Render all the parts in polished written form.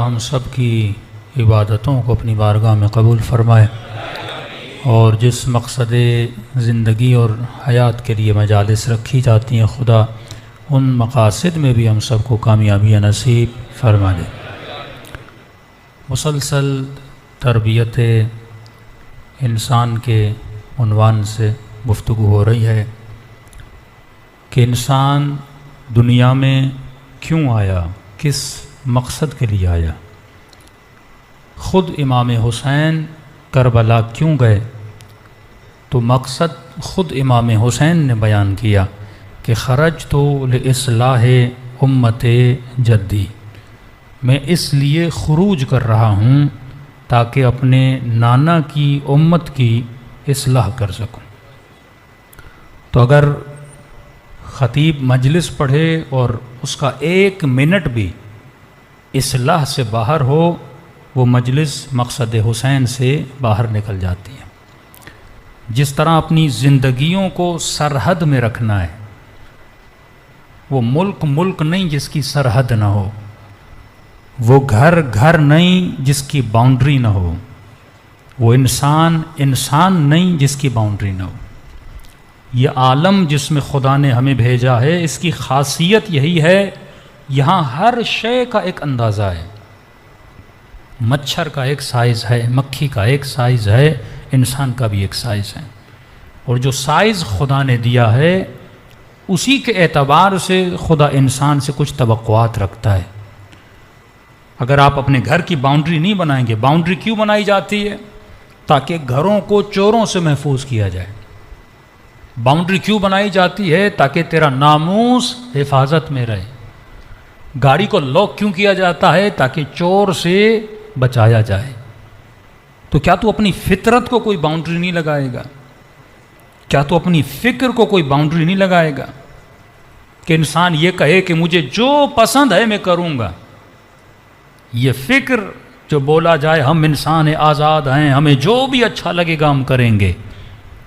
ہم سب کی عبادتوں کو اپنی بارگاہ میں قبول فرمائے، اور جس مقصد زندگی اور حیات کے لیے مجالس رکھی جاتی ہیں خدا ان مقاصد میں بھی ہم سب کو کامیابی نصیب فرما دے۔ مسلسل تربیت انسان کے عنوان سے گفتگو ہو رہی ہے کہ انسان دنیا میں کیوں آیا، کس مقصد کے لیے آیا۔ خود امام حسین کربلا کیوں گئے تو مقصد خود امام حسین نے بیان کیا کہ خرجت لاصلاح امت جدی، میں اس لیے خروج کر رہا ہوں تاکہ اپنے نانا کی امت کی اصلاح کر سکوں۔ تو اگر خطیب مجلس پڑھے اور اس کا ایک منٹ بھی اصلاح سے باہر ہو، وہ مجلس مقصد حسین سے باہر نکل جاتی ہے۔ جس طرح اپنی زندگیوں کو سرحد میں رکھنا ہے، وہ ملک نہیں جس کی سرحد نہ ہو، وہ گھر نہیں جس کی باؤنڈری نہ ہو، وہ انسان نہیں جس کی باؤنڈری نہ ہو۔ یہ عالم جس میں خدا نے ہمیں بھیجا ہے، اس کی خاصیت یہی ہے، یہاں ہر شے کا ایک اندازہ ہے۔ مچھر کا ایک سائز ہے، مکھی کا ایک سائز ہے، انسان کا بھی ایک سائز ہے، اور جو سائز خدا نے دیا ہے اسی کے اعتبار سے خدا انسان سے کچھ توقعات رکھتا ہے۔ اگر آپ اپنے گھر کی باؤنڈری نہیں بنائیں گے، باؤنڈری کیوں بنائی جاتی ہے؟ تاکہ گھروں کو چوروں سے محفوظ کیا جائے۔ باؤنڈری کیوں بنائی جاتی ہے؟ تاکہ تیرا ناموس حفاظت میں رہے۔ گاڑی کو لاک کیوں کیا جاتا ہے؟ تاکہ چور سے بچایا جائے۔ تو کیا تو اپنی فطرت کو کوئی باؤنڈری نہیں لگائے گا؟ کیا تو اپنی فکر کو کوئی باؤنڈری نہیں لگائے گا کہ انسان یہ کہے کہ مجھے جو پسند ہے میں کروں گا؟ یہ فکر جو بولا جائے ہم انسان آزاد ہیں، ہمیں جو بھی اچھا لگے گا ہم کریں گے،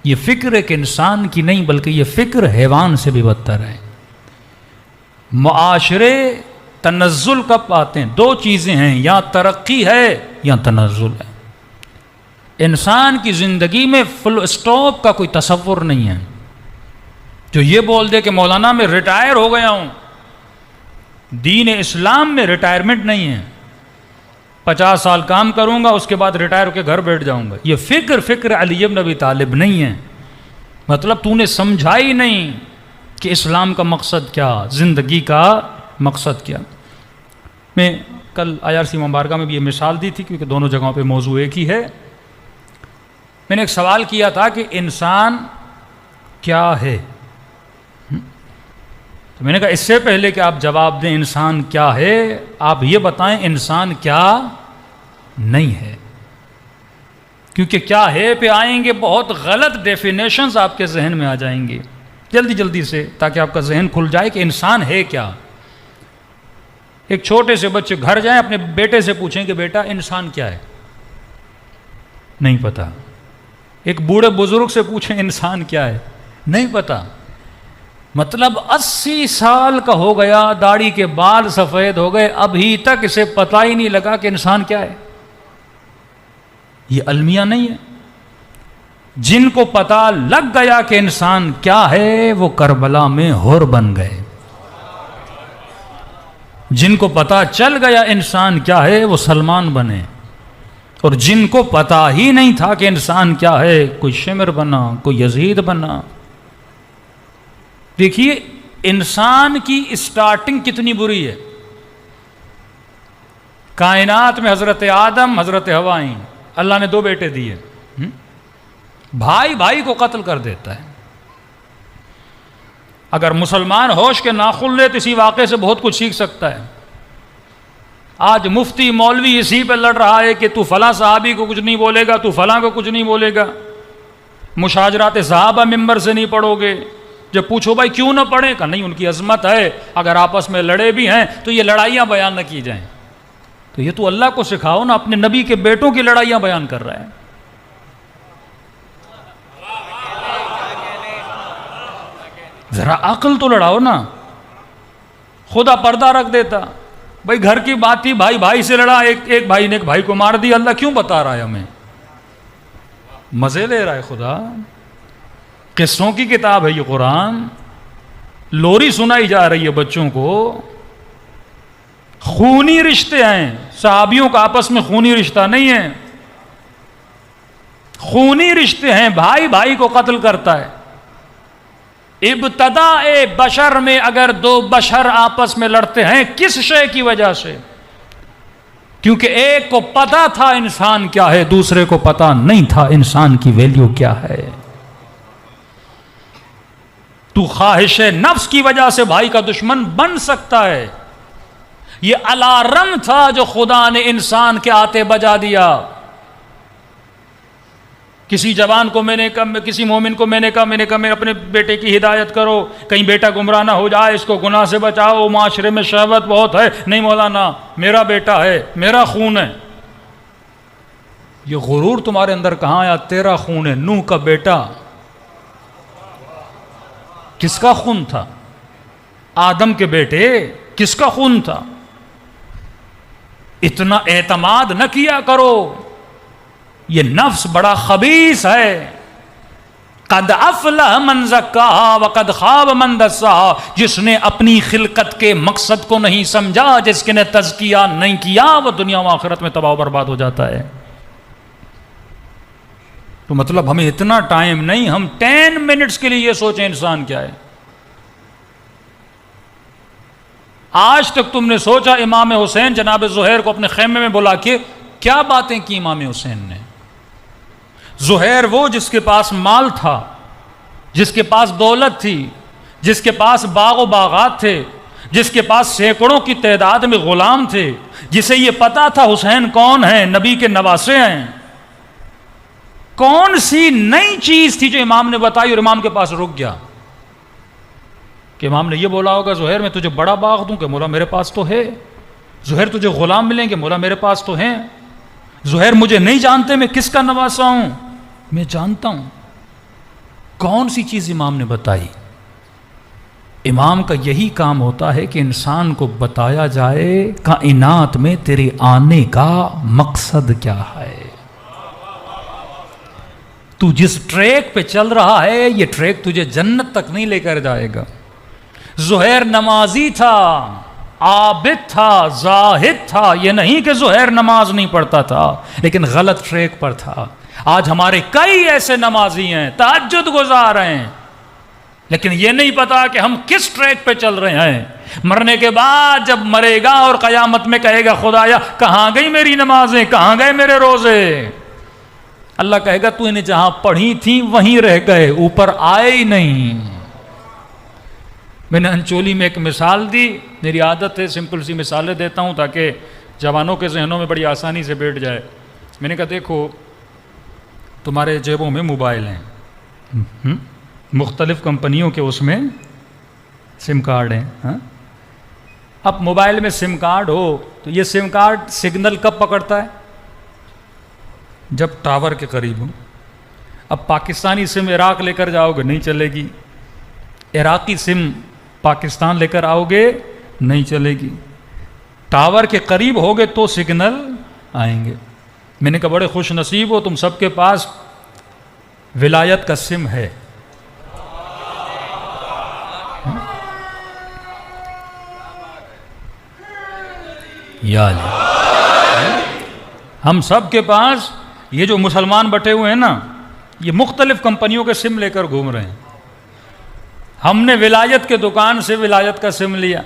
یہ فکر ایک انسان کی نہیں بلکہ یہ فکر حیوان سے بھی بدتر ہے۔ معاشرے تنزل کب آتے ہیں؟ دو چیزیں ہیں، یا ترقی ہے یا تنزل ہے۔ انسان کی زندگی میں فل اسٹاپ کا کوئی تصور نہیں ہے۔ جو یہ بول دے کہ مولانا میں ریٹائر ہو گیا ہوں، دین اسلام میں ریٹائرمنٹ نہیں ہے۔ 50 سال کام کروں گا، اس کے بعد ریٹائر ہو کے گھر بیٹھ جاؤں گا۔ یہ فکر علی بن ابی طالب نہیں ہے۔ مطلب تو نے سمجھا ہی نہیں کہ اسلام کا مقصد کیا، زندگی کا مقصد کیا۔ میں کل IRC مبارکہ میں بھی یہ مثال دی تھی کیونکہ دونوں جگہوں پہ موضوع ایک ہی ہے۔ میں نے ایک سوال کیا تھا کہ انسان کیا ہے؟ تو میں نے کہا اس سے پہلے کہ آپ جواب دیں انسان کیا ہے، آپ یہ بتائیں انسان کیا نہیں ہے۔ کیونکہ کیا ہے پہ آئیں گے بہت غلط ڈیفینیشنز آپ کے ذہن میں آ جائیں گے جلدی سے، تاکہ آپ کا ذہن کھل جائے کہ انسان ہے کیا۔ ایک چھوٹے سے بچے گھر جائیں، اپنے بیٹے سے پوچھیں کہ بیٹا انسان کیا ہے، نہیں پتا۔ ایک بوڑھے بزرگ سے پوچھیں انسان کیا ہے، نہیں پتا۔ مطلب 80 سال کا ہو گیا، داڑھی کے بال سفید ہو گئے، ابھی تک اسے پتہ ہی نہیں لگا کہ انسان کیا ہے۔ یہ المیہ نہیں ہے۔ جن کو پتہ لگ گیا کہ انسان کیا ہے وہ کربلا میں حور بن گئے۔ جن کو پتہ چل گیا انسان کیا ہے وہ سلمان بنے، اور جن کو پتہ ہی نہیں تھا کہ انسان کیا ہے، کوئی شمر بنا، کوئی یزید بنا۔ دیکھیے انسان کی اسٹارٹنگ کتنی بری ہے۔ کائنات میں حضرت آدم حضرت حوا ہیں، اللہ نے 2 بیٹے دیے، بھائی کو قتل کر دیتا ہے۔ اگر مسلمان ہوش کے ناخن لے تو اسی واقعے سے بہت کچھ سیکھ سکتا ہے۔ آج مفتی مولوی اسی پہ لڑ رہا ہے کہ تو فلاں صحابی کو کچھ نہیں بولے گا، تو فلاں کو کچھ نہیں بولے گا، مشاجرات صحابہ ممبر سے نہیں پڑھو گے۔ جب پوچھو بھائی کیوں نہ پڑھیں، کہ نہیں ان کی عظمت ہے، اگر آپس میں لڑے بھی ہیں تو یہ لڑائیاں بیان نہ کی جائیں۔ تو یہ تو اللہ کو سکھاؤ نا، اپنے نبی کے بیٹوں کی لڑائیاں بیان کر رہا ہے۔ ذرا عقل تو لڑاؤ نا۔ خدا پردہ رکھ دیتا، بھائی گھر کی بات تھی، بھائی بھائی سے لڑا، ایک بھائی نے ایک بھائی کو مار دیا، اللہ کیوں بتا رہا ہے ہمیں؟ مزے لے رہا ہے خدا؟ قصوں کی کتاب ہے یہ قرآن، لوری سنائی جا رہی ہے بچوں کو۔ خونی رشتے ہیں، صحابیوں کا آپس میں خونی رشتہ نہیں ہے، خونی رشتے ہیں، بھائی بھائی کو قتل کرتا ہے۔ ابتدا بشر میں اگر دو بشر آپس میں لڑتے ہیں کس شے کی وجہ سے؟ کیونکہ ایک کو پتا تھا انسان کیا ہے، دوسرے کو پتا نہیں تھا انسان کی ویلیو کیا ہے۔ تو خواہش نفس کی وجہ سے بھائی کا دشمن بن سکتا ہے۔ یہ الارم تھا جو خدا نے انسان کے آتے بجا دیا۔ کسی جوان کو میں نے کہا، کسی مومن کو میں نے کہا میں اپنے بیٹے کی ہدایت کرو، کہیں بیٹا گمراہ نہ ہو جائے، اس کو گناہ سے بچاؤ، معاشرے میں شہوت بہت ہے۔ نہیں مولانا، میرا بیٹا ہے، میرا خون ہے۔ یہ غرور تمہارے اندر کہاں آیا؟ تیرا خون ہے، نوح کا بیٹا کس کا خون تھا؟ آدم کے بیٹے کس کا خون تھا؟ اتنا اعتماد نہ کیا کرو، یہ نفس بڑا خبیث ہے۔ قد افلح من زکاہا وقد خاب من دساہا، جس نے اپنی خلقت کے مقصد کو نہیں سمجھا، جس کے نے تزکیہ نہیں کیا، وہ دنیا و آخرت میں تباہ و برباد ہو جاتا ہے۔ تو مطلب ہمیں اتنا ٹائم نہیں، ہم 10 منٹس کے لیے یہ سوچیں انسان کیا ہے۔ آج تک تم نے سوچا امام حسین جناب زہیر کو اپنے خیمے میں بلا کے کیا باتیں کی امام حسین نے؟ زہیر وہ جس کے پاس مال تھا، جس کے پاس دولت تھی، جس کے پاس باغ و باغات تھے، جس کے پاس سینکڑوں کی تعداد میں غلام تھے، جسے یہ پتا تھا حسین کون ہیں، نبی کے نواسے ہیں۔ کون سی نئی چیز تھی جو امام نے بتائی اور امام کے پاس رک گیا؟ کہ امام نے یہ بولا ہوگا زہیر میں تجھے بڑا باغ دوں، کہ مولا میرے پاس تو ہے۔ زہیر تجھے غلام ملیں گے، مولا میرے پاس تو ہیں۔ زہیر مجھے نہیں جانتے میں کس کا نواسا ہوں، میں جانتا ہوں۔ کون سی چیز امام نے بتائی؟ امام کا یہی کام ہوتا ہے کہ انسان کو بتایا جائے کائنات میں تیرے آنے کا مقصد کیا ہے۔ تو جس ٹریک پہ چل رہا ہے یہ ٹریک تجھے جنت تک نہیں لے کر جائے گا۔ زہیر نمازی تھا، عابد تھا، زاہد تھا، یہ نہیں کہ زہیر نماز نہیں پڑھتا تھا، لیکن غلط ٹریک پر تھا۔ آج ہمارے کئی ایسے نمازی ہیں، تہجد گزار ہیں، لیکن یہ نہیں پتا کہ ہم کس ٹریک پہ چل رہے ہیں۔ مرنے کے بعد جب مرے گا اور قیامت میں کہے گا خدایا کہاں گئی میری نمازیں، کہاں گئے میرے روزے؟ اللہ کہے گا تو انہیں جہاں پڑھی تھیں وہیں رہ گئے، اوپر آئے ہی نہیں۔ میں نے انچولی میں ایک مثال دی، میری عادت ہے سمپل سی مثالیں دیتا ہوں تاکہ جوانوں کے ذہنوں میں بڑی آسانی سے بیٹھ جائے۔ میں نے کہا دیکھو تمہارے جیبوں میں موبائل ہیں، مختلف کمپنیوں کے اس میں سم کارڈ ہیں۔ اب موبائل میں سم کارڈ ہو تو یہ سم کارڈ سگنل کب پکڑتا ہے؟ جب ٹاور کے قریب ہو۔ اب پاکستانی سم عراق لے کر جاؤ گے نہیں چلے گی، عراقی سم پاکستان لے کر آؤ گے نہیں چلے گی، ٹاور کے قریب ہوگے تو سگنل آئیں گے۔ میں نے کہا بڑے خوش نصیب ہو تم سب کے پاس ولایت کا سم ہے۔ یا اللہ، ہم سب کے پاس یہ جو مسلمان بٹے ہوئے ہیں نا، یہ مختلف کمپنیوں کے سم لے کر گھوم رہے ہیں۔ ہم نے ولایت کے دکان سے ولایت کا سم لیا،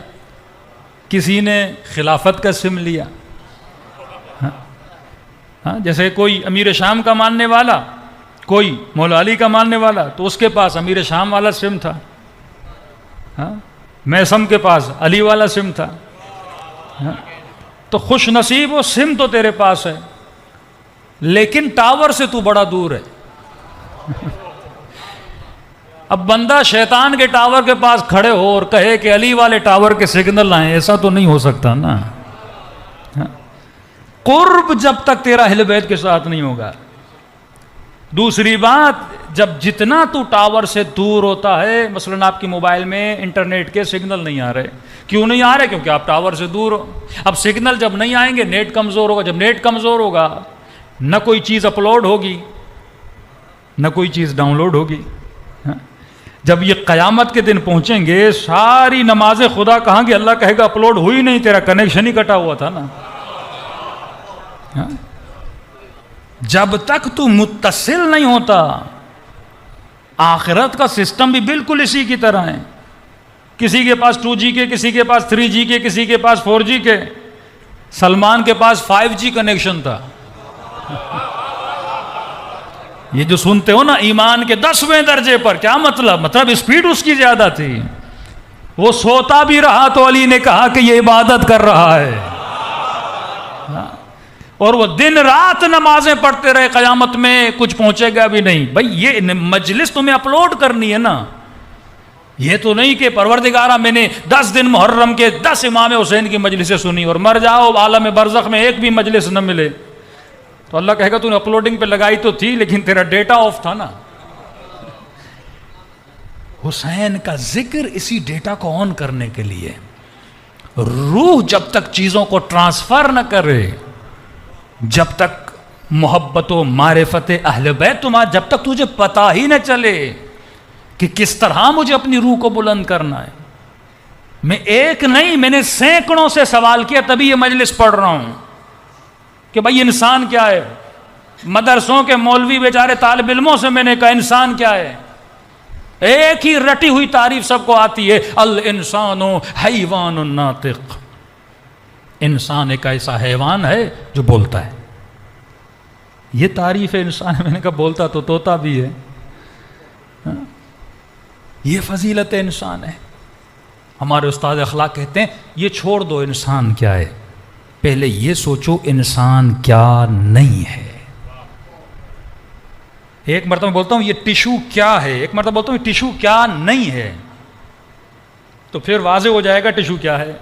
کسی نے خلافت کا سم لیا۔ جیسے کوئی امیر شام کا ماننے والا، کوئی مولا علی کا ماننے والا، تو اس کے پاس امیر شام والا سم تھا، میسم کے پاس علی والا سم تھا۔ تو خوش نصیب ہو سم تو تیرے پاس ہے، لیکن ٹاور سے تو بڑا دور ہے۔ اب بندہ شیطان کے ٹاور کے پاس کھڑے ہو اور کہے کہ علی والے ٹاور کے سگنل آئیں، ایسا تو نہیں ہو سکتا نا۔ قرب جب تک تیرا اہل بیت کے ساتھ نہیں ہوگا۔ دوسری بات، جب جتنا تو ٹاور سے دور ہوتا ہے، مثلا آپ کی موبائل میں انٹرنیٹ کے سگنل نہیں آ رہے، کیوں نہیں آ رہے؟ کیونکہ آپ ٹاور سے دور ہو. اب سگنل جب نہیں آئیں گے نیٹ کمزور ہوگا. جب نیٹ کمزور ہوگا نہ کوئی چیز اپلوڈ ہوگی نہ کوئی چیز ڈاؤن لوڈ ہوگی. جب یہ قیامت کے دن پہنچیں گے ساری نمازیں خدا کہاں گی؟ اللہ کہے گا اپلوڈ ہوئی نہیں، تیرا کنیکشن ہی کٹا ہوا تھا نا. جب تک تو متصل نہیں ہوتا. آخرت کا سسٹم بھی بالکل اسی کی طرح ہے. کسی کے پاس 2G کے، کسی کے پاس 3G کے، کسی کے پاس 4G کے. سلمان کے پاس 5G کنیکشن تھا. یہ جو سنتے ہو نا ایمان کے 10ویں درجے پر، کیا مطلب اسپیڈ اس کی زیادہ تھی. وہ سوتا بھی رہا تو علی نے کہا کہ یہ عبادت کر رہا ہے. اور وہ دن رات نمازیں پڑھتے رہے، قیامت میں کچھ پہنچے گا بھی نہیں. بھائی یہ مجلس تمہیں اپلوڈ کرنی ہے نا. یہ تو نہیں کہ پروردگارہ میں نے 10 دن محرم کے 10 امام حسین کی مجلسیں سنی اور مر جاؤ عالم برزخ میں ایک بھی مجلس نہ ملے تو اللہ کہے گا تو نے اپلوڈنگ پہ لگائی تو تھی لیکن تیرا ڈیٹا آف تھا نا. حسین کا ذکر اسی ڈیٹا کو آن کرنے کے لیے. روح جب تک چیزوں کو ٹرانسفر نہ کرے، جب تک محبت و معرفت اہل بیت تمہارا، جب تک تجھے پتا ہی نہ چلے کہ کس طرح مجھے اپنی روح کو بلند کرنا ہے. میں ایک نہیں، میں نے سینکڑوں سے سوال کیا تبھی یہ مجلس پڑھ رہا ہوں کہ بھائی انسان کیا ہے. مدرسوں کے مولوی بیچارے طالب علموں سے میں نے کہا انسان کیا ہے. ایک ہی رٹی ہوئی تعریف سب کو آتی ہے، الانسان حیوان ناطق. انسان ایک ایسا حیوان ہے جو بولتا ہے. یہ تعریف ہے انسان. میں نے کہا بولتا تو طوطا بھی ہے. یہ فضیلت انسان ہے. ہمارے استاد اخلاق کہتے ہیں یہ چھوڑ دو انسان کیا ہے، پہلے یہ سوچو انسان کیا نہیں ہے. ایک مرتبہ بولتا ہوں یہ ٹشو کیا ہے، ایک مرتبہ بولتا ہوں یہ ٹشو کیا نہیں ہے، تو پھر واضح ہو جائے گا ٹشو کیا ہے.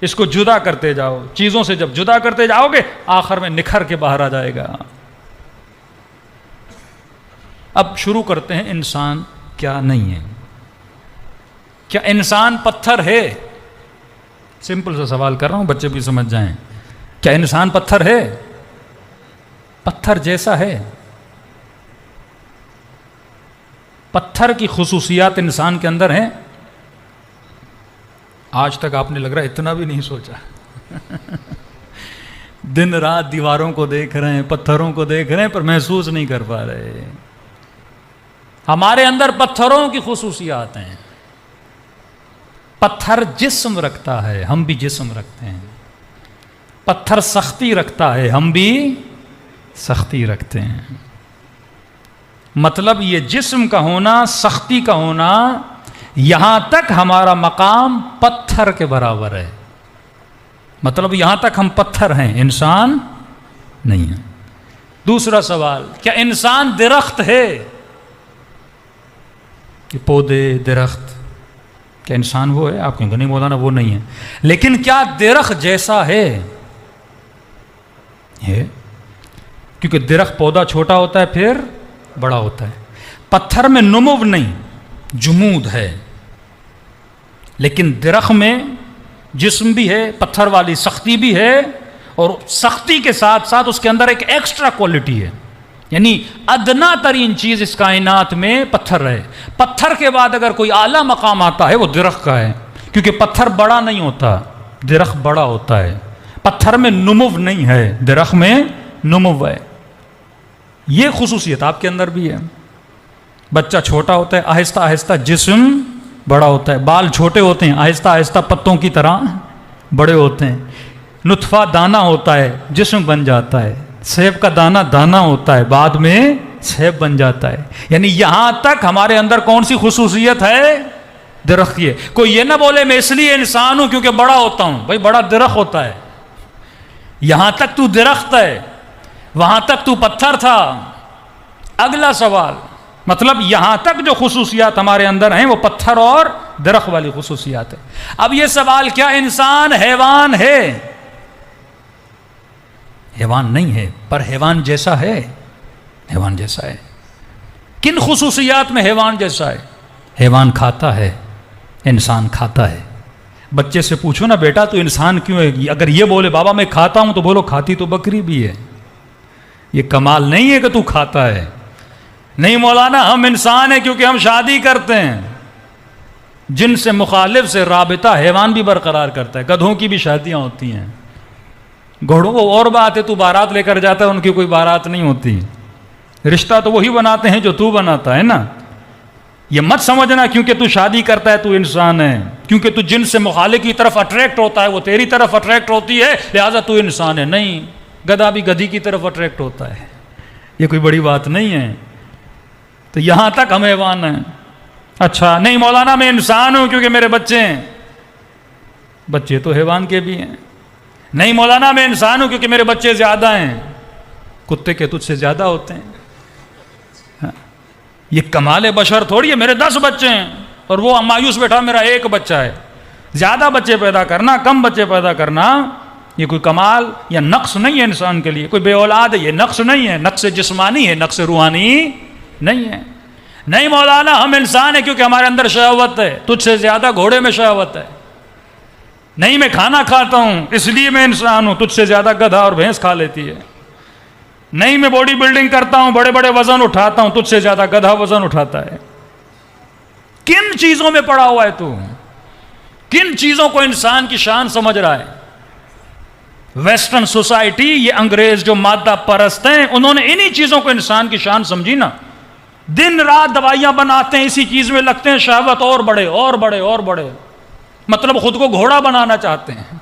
اس کو جدا کرتے جاؤ. چیزوں سے جب جدا کرتے جاؤ گے آخر میں نکھر کے باہر آ جائے گا. اب شروع کرتے ہیں انسان کیا نہیں ہے. کیا انسان پتھر ہے؟ سمپل سا سوال کر رہا ہوں بچے بھی سمجھ جائیں. کیا انسان پتھر ہے؟ پتھر جیسا ہے. پتھر کی خصوصیات انسان کے اندر ہیں. آج تک آپ نے لگ رہا ہے اتنا بھی نہیں سوچا. دن رات دیواروں کو دیکھ رہے ہیں، پتھروں کو دیکھ رہے ہیں پر محسوس نہیں کر پا رہے. ہمارے اندر پتھروں کی خصوصیات ہیں. پتھر جسم رکھتا ہے، ہم بھی جسم رکھتے ہیں. پتھر سختی رکھتا ہے، ہم بھی سختی رکھتے ہیں. مطلب یہ جسم کا ہونا، سختی کا ہونا، یہاں تک ہمارا مقام پتھر کے برابر ہے. مطلب یہاں تک ہم پتھر ہیں، انسان نہیں ہے. دوسرا سوال، کیا انسان درخت ہے؟ کہ پودے درخت، کیا انسان وہ ہے؟ آپ کہیں گے نہیں مولانا وہ نہیں ہے. لیکن کیا درخت جیسا ہے؟ کیونکہ درخت پودا چھوٹا ہوتا ہے پھر بڑا ہوتا ہے. پتھر میں نمو نہیں، جمود ہے. لیکن درخت میں جسم بھی ہے، پتھر والی سختی بھی ہے، اور سختی کے ساتھ ساتھ اس کے اندر ایک ایکسٹرا کوالٹی ہے. یعنی ادنا ترین چیز اس کائنات میں پتھر ہے. پتھر کے بعد اگر کوئی اعلیٰ مقام آتا ہے وہ درخت کا ہے. کیونکہ پتھر بڑا نہیں ہوتا، درخت بڑا ہوتا ہے. پتھر میں نمو نہیں ہے، درخت میں نمو ہے. یہ خصوصیت آپ کے اندر بھی ہے. بچہ چھوٹا ہوتا ہے، آہستہ آہستہ جسم بڑا ہوتا ہے. بال چھوٹے ہوتے ہیں، آہستہ آہستہ پتوں کی طرح بڑے ہوتے ہیں. نطفہ دانہ ہوتا ہے، جسم بن جاتا ہے. سیب کا دانہ دانہ ہوتا ہے، بعد میں سیب بن جاتا ہے. یعنی یہاں تک ہمارے اندر کون سی خصوصیت ہے؟ درخت کی ہے. کوئی یہ نہ بولے میں اس لیے انسان ہوں کیونکہ بڑا ہوتا ہوں. بھائی بڑا درخت ہوتا ہے. یہاں تک تو درخت ہے، وہاں تک تو پتھر تھا. اگلا سوال، مطلب یہاں تک جو خصوصیات ہمارے اندر ہیں وہ پتھر اور درخت والی خصوصیات ہیں. اب یہ سوال، کیا انسان حیوان ہے؟ حیوان نہیں ہے، پر حیوان جیسا ہے. حیوان جیسا ہے. کن خصوصیات میں حیوان جیسا ہے؟ حیوان کھاتا ہے، انسان کھاتا ہے. بچے سے پوچھو نا بیٹا تو انسان کیوں ہے، اگر یہ بولے بابا میں کھاتا ہوں تو بولو کھاتی تو بکری بھی ہے. یہ کمال نہیں ہے کہ تو کھاتا ہے. نہیں مولانا ہم انسان ہیں کیونکہ ہم شادی کرتے ہیں. جن سے مخالف سے رابطہ حیوان بھی برقرار کرتا ہے. گدھوں کی بھی شادیاں ہوتی ہیں، گھوڑوں کو اور بات ہے، تو بارات لے کر جاتا ہے، ان کی کوئی بارات نہیں ہوتی. رشتہ تو وہی بناتے ہیں جو تو بناتا ہے نا. یہ مت سمجھنا کیونکہ تو شادی کرتا ہے تو انسان ہے، کیونکہ تو جن سے مخالف کی طرف اٹریکٹ ہوتا ہے وہ تیری طرف اٹریکٹ ہوتی ہے لہذا تو انسان ہے. نہیں، گدھا بھی گدھی کی طرف اٹریکٹ ہوتا ہے. یہ کوئی بڑی بات نہیں ہے. تو یہاں تک ہم حیوان ہیں. اچھا نہیں مولانا میں انسان ہوں کیونکہ میرے بچے ہیں. بچے تو حیوان کے بھی ہیں. نہیں مولانا میں انسان ہوں کیونکہ میرے بچے زیادہ ہیں. کتے کے تجھ سے زیادہ ہوتے ہیں. یہ کمال بشر تھوڑی ہے میرے 10 بچے ہیں اور وہ مایوس بیٹھا میرا 1 بچہ ہے. زیادہ بچے پیدا کرنا، کم بچے پیدا کرنا یہ کوئی کمال یا نقص نہیں ہے انسان کے لیے. کوئی بے اولاد ہے یہ نقص نہیں ہے، نقص جسمانی ہے، نقص روحانی نہیں ہے. نہیں مولانا ہم انسان ہیں کیونکہ ہمارے اندر شہوت ہے، تجھ سے زیادہ گھوڑے میں شہوت ہے. نہیں میں کھانا کھاتا ہوں اس لیے میں انسان ہوں، تجھ سے زیادہ گدھا اور بھینس کھا لیتی ہے. نہیں میں باڈی بلڈنگ کرتا ہوں، بڑے بڑے وزن اٹھاتا ہوں، تجھ سے زیادہ گدھا وزن اٹھاتا ہے. کن چیزوں میں پڑا ہوا ہے تو؟ کن چیزوں کو انسان کی شان سمجھ رہا ہے؟ ویسٹرن سوسائٹی، یہ انگریز جو مادہ پرست ہیں انہوں نے انہی چیزوں کو انسان کی شان سمجھی نا. دن رات دوائیاں بناتے ہیں، اسی چیز میں لگتے ہیں، شہوت اور بڑھے اور بڑھے اور بڑھے. مطلب خود کو گھوڑا بنانا چاہتے ہیں،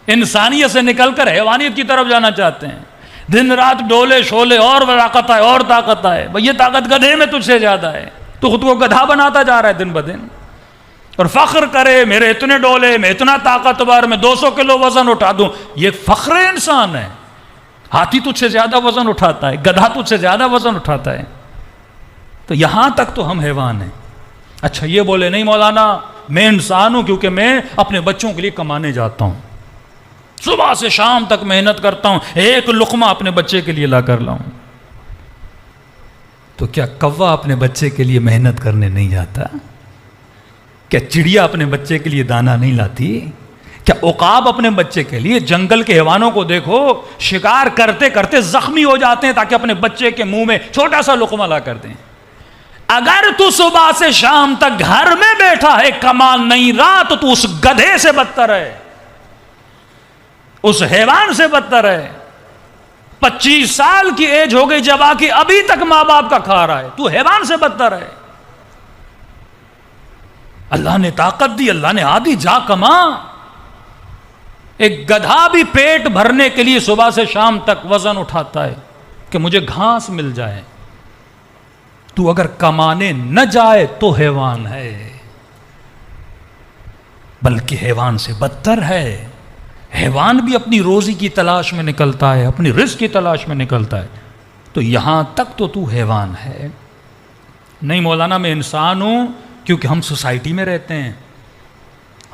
انسانیت سے نکل کر حیوانیت کی طرف جانا چاہتے ہیں. دن رات ڈولے شولے اور طاقت ہے اور طاقت ہے. بھئی یہ طاقت گدھے میں تجھ سے زیادہ ہے، تو خود کو گدھا بناتا جا رہا ہے دن بدن. اور فخر کرے میرے اتنے ڈولے، میں اتنا طاقتور، میں 200 کلو وزن اٹھا دوں. یہ فخر انسان ہے. ہاتھی تجھ سے زیادہ وزن اٹھاتا ہے، گدھا تجھ سے زیادہ وزن اٹھاتا ہے. تو یہاں تک تو ہم حیوان ہیں. اچھا یہ بولے نہیں مولانا میں انسان ہوں کیونکہ میں اپنے بچوں کے لیے کمانے جاتا ہوں، صبح سے شام تک محنت کرتا ہوں، ایک لقمہ اپنے بچے کے لیے لا کر لاؤں. تو کیا کوا اپنے بچے کے لیے محنت کرنے نہیں جاتا؟ کیا چڑیا اپنے بچے کے لیے دانا نہیں لاتی؟ کیا عقاب اپنے بچے کے لیے؟ جنگل کے حیوانوں کو دیکھو، شکار کرتے کرتے زخمی ہو جاتے ہیں تاکہ اپنے بچے کے منہ میں چھوٹا سا لقمہ لا کر دیں. اگر تو صبح سے شام تک گھر میں بیٹھا ہے کما نہیں رہا تو اس گدھے سے بدتر ہے، اس حیوان سے بدتر ہے. 25 سال کی ایج ہو گئی جب آ کے ابھی تک ماں باپ کا کھا رہا ہے، تو حیوان سے بدتر ہے. اللہ نے طاقت دی، اللہ نے آدھی جا کما. ایک گدھا بھی پیٹ بھرنے کے لیے صبح سے شام تک وزن اٹھاتا ہے کہ مجھے گھاس مل جائے. تو اگر کمانے نہ جائے تو حیوان ہے، بلکہ حیوان سے بدتر ہے. حیوان بھی اپنی روزی کی تلاش میں نکلتا ہے، اپنی رزق کی تلاش میں نکلتا ہے. تو یہاں تک تو حیوان ہے. نہیں مولانا میں انسان ہوں کیونکہ ہم سوسائٹی میں رہتے ہیں،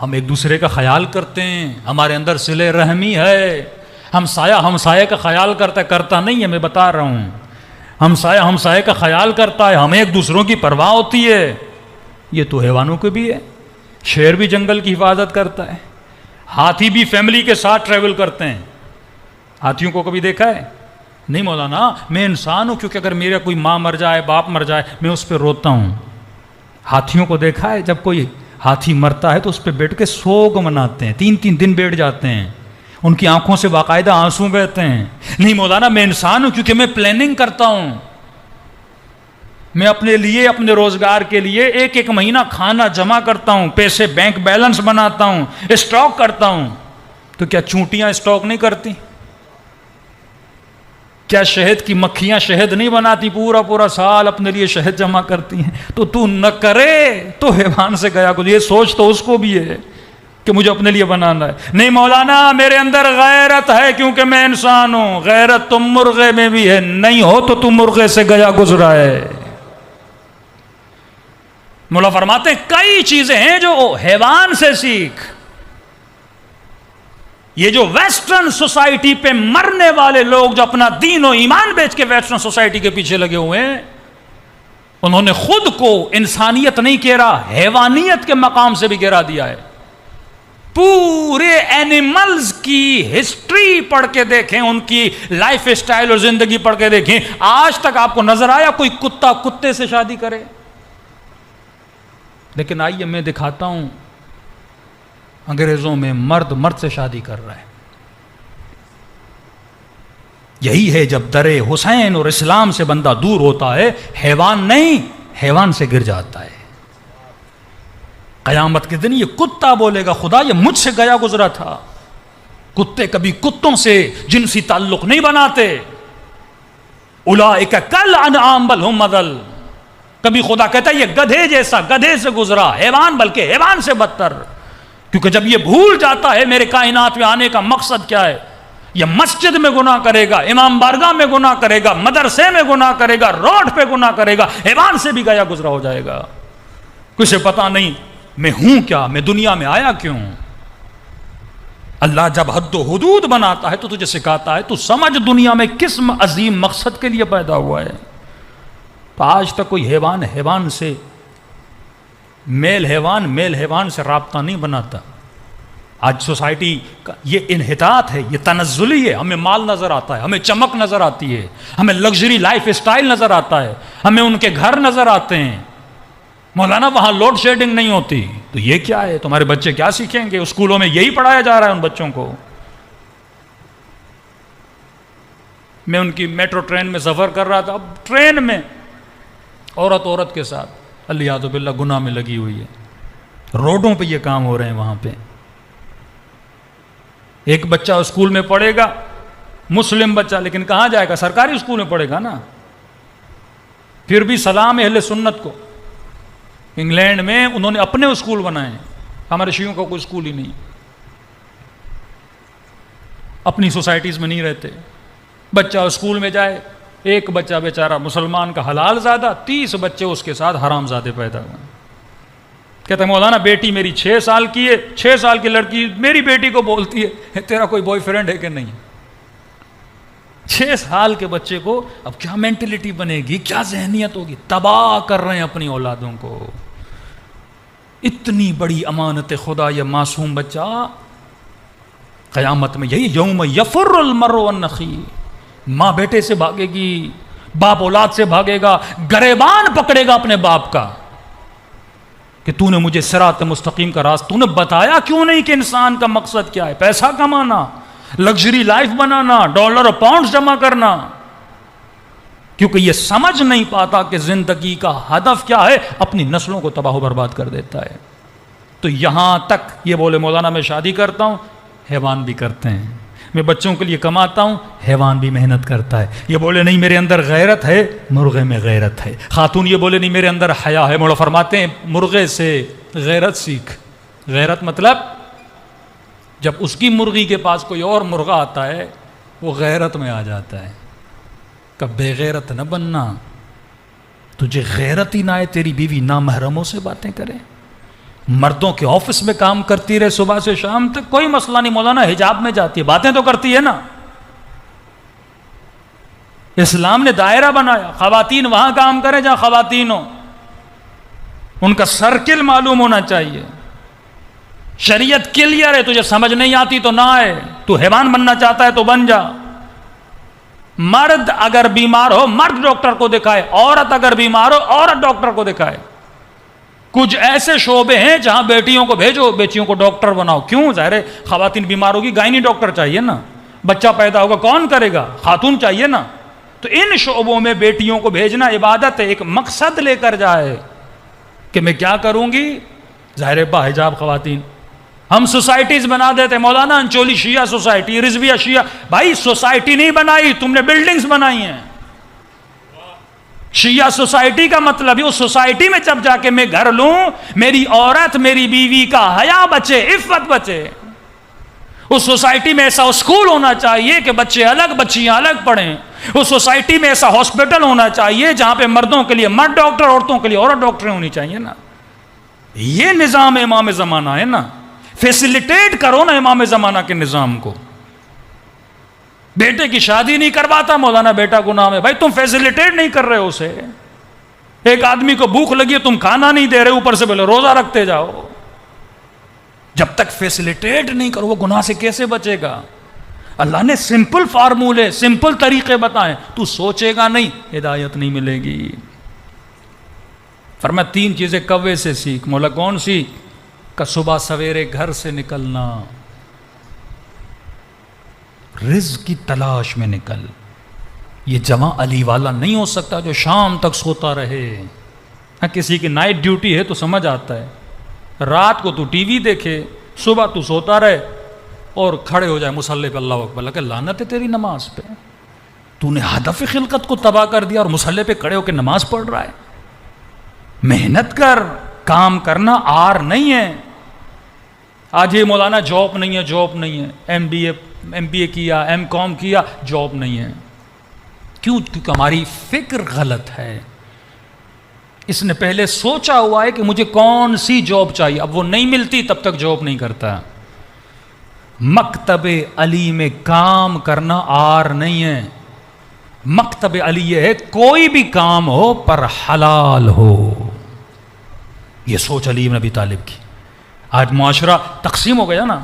ہم ایک دوسرے کا خیال کرتے ہیں، ہمارے اندر صلہ رحمی ہے. ہمسایہ کا خیال کرتا نہیں ہے، میں بتا رہا ہوں. ہمسایہ کا خیال کرتا ہے، ہمیں ایک دوسروں کی پرواہ ہوتی ہے. یہ تو حیوانوں کو بھی ہے. شیر بھی جنگل کی حفاظت کرتا ہے، ہاتھی بھی فیملی کے ساتھ ٹریول کرتے ہیں. ہاتھیوں کو کبھی دیکھا ہے؟ نہیں مولانا میں انسان ہوں کیونکہ اگر میرا کوئی ماں مر جائے، باپ مر جائے، میں اس پہ روتا ہوں. ہاتھیوں کو دیکھا ہے؟ جب کوئی ہاتھی مرتا ہے تو اس پہ بیٹھ کے سوگ مناتے ہیں، 3 دن بیٹھ جاتے ہیں، ان کی آنکھوں سے باقاعدہ آنسو بہتے ہیں. نہیں مولانا میں انسان ہوں کیونکہ میں پلاننگ کرتا ہوں، میں اپنے لیے، اپنے روزگار کے لیے ایک مہینہ کھانا جمع کرتا ہوں، پیسے بینک بیلنس بناتا ہوں، اسٹاک کرتا ہوں. تو کیا چونٹیاں اسٹاک نہیں کرتی؟ کیا شہد کی مکھیاں شہد نہیں بناتی؟ پورا سال اپنے لیے شہد جمع کرتی ہیں. تو نہ کرے تو حیوان سے گیا کچھ. یہ سوچ تو اس کو بھی ہے کہ مجھے اپنے لیے بنانا ہے. نہیں مولانا میرے اندر غیرت ہے کیونکہ میں انسان ہوں. غیرت تم مرغے میں بھی ہے، نہیں ہو تو تم مرغے سے گیا گزرا ہے. مولا فرماتے ہیں کئی چیزیں ہیں جو حیوان سے سیکھ. یہ جو ویسٹرن سوسائٹی پہ مرنے والے لوگ جو اپنا دین و ایمان بیچ کے ویسٹرن سوسائٹی کے پیچھے لگے ہوئے ہیں، انہوں نے خود کو انسانیت نہیں گھیرا، حیوانیت کے مقام سے بھی گرا دیا ہے. پورے اینیملز کی ہسٹری پڑھ کے دیکھیں، ان کی لائف سٹائل اور زندگی پڑھ کے دیکھیں، آج تک آپ کو نظر آیا کوئی کتا کتے سے شادی کرے؟ لیکن آئیے میں دکھاتا ہوں، انگریزوں میں مرد مرد سے شادی کر رہا ہے۔ یہی ہے جب در حسین اور اسلام سے بندہ دور ہوتا ہے، حیوان نہیں، حیوان سے گر جاتا ہے۔ قیامت کے دن یہ کتا بولے گا خدا یہ مجھ سے گیا گزرا تھا۔ کتے کبھی کتوں سے جنسی تعلق نہیں بناتے، اولئک کالانعام بل ہم اضل۔ کبھی خدا کہتا ہے یہ گدھے جیسا، گدھے سے گزرا، حیوان بلکہ حیوان سے بدتر۔ کیونکہ جب یہ بھول جاتا ہے میرے کائنات میں آنے کا مقصد کیا ہے، یہ مسجد میں گناہ کرے گا، امام بارگاہ میں گناہ کرے گا، مدرسے میں گناہ کرے گا، روڈ پہ گناہ کرے گا، حیوان سے بھی گیا گزرا ہو جائے گا۔ کسے پتا نہیں میں ہوں کیا، میں دنیا میں آیا کیوں۔ اللہ جب حد و حدود بناتا ہے تو تجھے سکھاتا ہے تو سمجھ دنیا میں کس عظیم مقصد کے لیے پیدا ہوا ہے۔ تو آج تک کوئی حیوان حیوان سے، میل حیوان سے رابطہ نہیں بناتا۔ آج سوسائٹی کا یہ انحطاط ہے، یہ تنزلی ہے۔ ہمیں مال نظر آتا ہے، ہمیں چمک نظر آتی ہے، ہمیں لگژری لائف سٹائل نظر آتا ہے، ہمیں ان کے گھر نظر آتے ہیں۔ مولانا وہاں لوڈ شیڈنگ نہیں ہوتی، تو یہ کیا ہے؟ تمہارے بچے کیا سیکھیں گے؟ اسکولوں میں یہی پڑھایا جا رہا ہے ان بچوں کو۔ میں ان کی میٹرو ٹرین میں سفر کر رہا تھا، اب ٹرین میں عورت کے ساتھ الیاذ باللہ گناہ میں لگی ہوئی ہے، روڈوں پہ یہ کام ہو رہے ہیں۔ وہاں پہ ایک بچہ اسکول میں پڑھے گا، مسلم بچہ، لیکن کہاں جائے گا؟ سرکاری اسکول میں پڑھے گا نا۔ پھر بھی سلام اہل سنت کو، انگلینڈ میں انہوں نے اپنے اسکول بنائے ہیں، ہمارے شیعوں کا کوئی اسکول ہی نہیں، اپنی سوسائٹیز میں نہیں رہتے۔ بچہ اسکول میں جائے، ایک بچہ بیچارہ مسلمان کا حلال زادہ، 30 بچے اس کے ساتھ حرام زادے پیدا ہوئے۔ کہتا ہے مولانا بیٹی میری 6 سال کی ہے، 6 سال کی لڑکی میری بیٹی کو بولتی ہے تیرا کوئی بوائے فرینڈ ہے کہ نہیں؟ 6 سال کے بچے کو اب کیا مینٹلٹی بنے گی، کیا ذہنیت ہوگی؟ تباہ کر رہے ہیں اپنی اولادوں کو۔ اتنی بڑی امانت خدا یہ معصوم بچہ، قیامت میں یہی یوم یفر المرء من اخیہ، ماں بیٹے سے بھاگے گی، باپ اولاد سے بھاگے گا، گریبان پکڑے گا اپنے باپ کا کہ تو نے مجھے صراط مستقیم کا راستہ تو نے بتایا کیوں نہیں کہ انسان کا مقصد کیا ہے؟ پیسہ کمانا، لگژری لائف بنانا، ڈالر اور پاؤنڈز جمع کرنا، کیونکہ یہ سمجھ نہیں پاتا کہ زندگی کا ہدف کیا ہے، اپنی نسلوں کو تباہ و برباد کر دیتا ہے۔ تو یہاں تک یہ بولے مولانا میں شادی کرتا ہوں، حیوان بھی کرتے ہیں، میں بچوں کے لیے کماتا ہوں، حیوان بھی محنت کرتا ہے۔ یہ بولے نہیں میرے اندر غیرت ہے، مرغے میں غیرت ہے۔ خاتون یہ بولے نہیں میرے اندر حیا ہے، مولا فرماتے ہیں مرغے سے غیرت سیکھ۔ غیرت مطلب جب اس کی مرغی کے پاس کوئی اور مرغہ آتا ہے وہ غیرت میں آ جاتا ہے۔ کب بے غیرت نہ بننا، تجھے غیرت ہی نہ آئے تیری بیوی نامحرموں سے باتیں کرے، مردوں کے آفس میں کام کرتی رہے صبح سے شام تک، کوئی مسئلہ نہیں، مولانا حجاب میں جاتی ہے، باتیں تو کرتی ہے نا۔ اسلام نے دائرہ بنایا، خواتین وہاں کام کریں جہاں خواتین ہوں، ان کا سرکل معلوم ہونا چاہیے۔ شریعت کلیئر ہے، تجھے سمجھ نہیں آتی تو نہ آئے، تو حیوان بننا چاہتا ہے تو بن جا۔ مرد اگر بیمار ہو مرد ڈاکٹر کو دکھائے، عورت اگر بیمار ہو عورت ڈاکٹر کو دکھائے۔ کچھ ایسے شعبے ہیں جہاں بیٹیوں کو بھیجو، بیٹیوں کو ڈاکٹر بناؤ۔ کیوں؟ ظاہر ہے خواتین بیمار ہوگی، گائنی ڈاکٹر چاہیے نا، بچہ پیدا ہوگا کون کرے گا؟ خاتون چاہیے نا۔ تو ان شعبوں میں بیٹیوں کو بھیجنا عبادت ہے، ایک مقصد لے کر جائے کہ میں کیا کروں گی۔ ظاہر ہے با حجاب خواتین، ہم سوسائٹیز بنا دیتے، مولانا انچولی شیعہ سوسائٹی، رضویہ شیعہ، بھائی سوسائٹی نہیں بنائی، تم نے بلڈنگز بنائی ہیں۔ شیعہ سوسائٹی کا مطلب ہے اس سوسائٹی میں جب جا کے میں گھر لوں، میری عورت میری بیوی کا حیا بچے، عفت بچے۔ اس سوسائٹی میں ایسا اسکول ہونا چاہیے کہ بچے الگ بچیاں الگ پڑھیں۔ اس سوسائٹی میں ایسا ہاسپٹل ہونا چاہیے جہاں پہ مردوں کے لیے مرد ڈاکٹر، عورتوں کے لیے عورت ڈاکٹر ہونی چاہیے نا۔ یہ نظام امام زمانہ ہے نا، فیسیلیٹیٹ کرو نا امام زمانہ کے نظام کو۔ بیٹے کی شادی نہیں کرواتا مولانا بیٹا گناہ میں، بھائی تم فیسیلیٹیٹ نہیں کر رہے ہو اسے۔ ایک آدمی کو بھوک لگی ہے، تم کھانا نہیں دے رہے، اوپر سے بولے روزہ رکھتے جاؤ۔ جب تک فیسیلیٹیٹ نہیں کرو وہ گناہ سے کیسے بچے گا؟ اللہ نے سمپل فارمولے، سمپل طریقے بتائیں، تو سوچے گا نہیں، ہدایت نہیں ملے گی۔ فرمایا 3 چیزیں کوے سے سیکھ۔ مولا کون سی؟ کہ صبح سویرے گھر سے نکلنا، رزق کی تلاش میں نکل۔ یہ جواں علی والا نہیں ہو سکتا جو شام تک سوتا رہے۔ ہاں کسی کی نائٹ ڈیوٹی ہے تو سمجھ آتا ہے، رات کو تو ٹی وی دیکھے، صبح تو سوتا رہے اور کھڑے ہو جائے مصلی پہ اللہ اکبر، اللہ کہ لعنت ہے تیری نماز پہ، تو نے ہدف خلقت کو تباہ کر دیا اور مصلی پہ کھڑے ہو کے نماز پڑھ رہا ہے۔ محنت کر، کام کرنا آر نہیں ہے۔ آج یہ مولانا جاب نہیں ہے، جاب نہیں ہے، ایم بی اے کیا، ایم کام کیا، جاب نہیں ہے۔ کیوں؟ کیونکہ ہماری فکر غلط ہے۔ اس نے پہلے سوچا ہوا ہے کہ مجھے کون سی جاب چاہیے، اب وہ نہیں ملتی تب تک جاب نہیں کرتا۔ مکتب علی میں کام کرنا آر نہیں ہے۔ مکتب علی یہ ہے کوئی بھی کام ہو پر حلال ہو۔ یہ سوچ علی بن ابی طالب کی۔ آج معاشرہ تقسیم ہو گیا نا،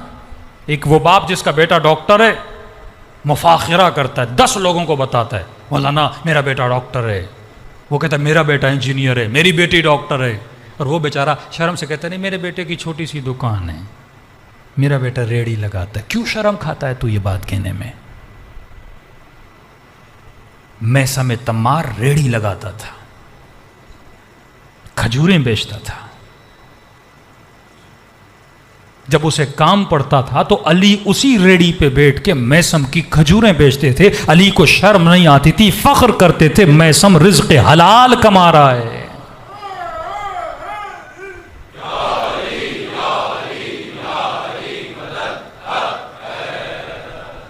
ایک وہ باپ جس کا بیٹا ڈاکٹر ہے، مفاخرہ کرتا ہے، 10 لوگوں کو بتاتا ہے مولانا میرا بیٹا ڈاکٹر ہے، وہ کہتا ہے میرا بیٹا انجینئر ہے، میری بیٹی ڈاکٹر ہے، اور وہ بیچارہ شرم سے کہتا ہے نہیں میرے بیٹے کی چھوٹی سی دکان ہے، میرا بیٹا ریڑھی لگاتا ہے۔ کیوں شرم کھاتا ہے تو یہ بات کہنے میں؟ میسم تمار ریڑھی لگاتا تھا، کھجوریں بیچتا تھا۔ جب اسے کام پڑتا تھا تو علی اسی ریڑھی پہ بیٹھ کے میسم کی کھجوریں بیچتے تھے۔ علی کو شرم نہیں آتی تھی، فخر کرتے تھے میسم رزق حلال کما رہا ہے۔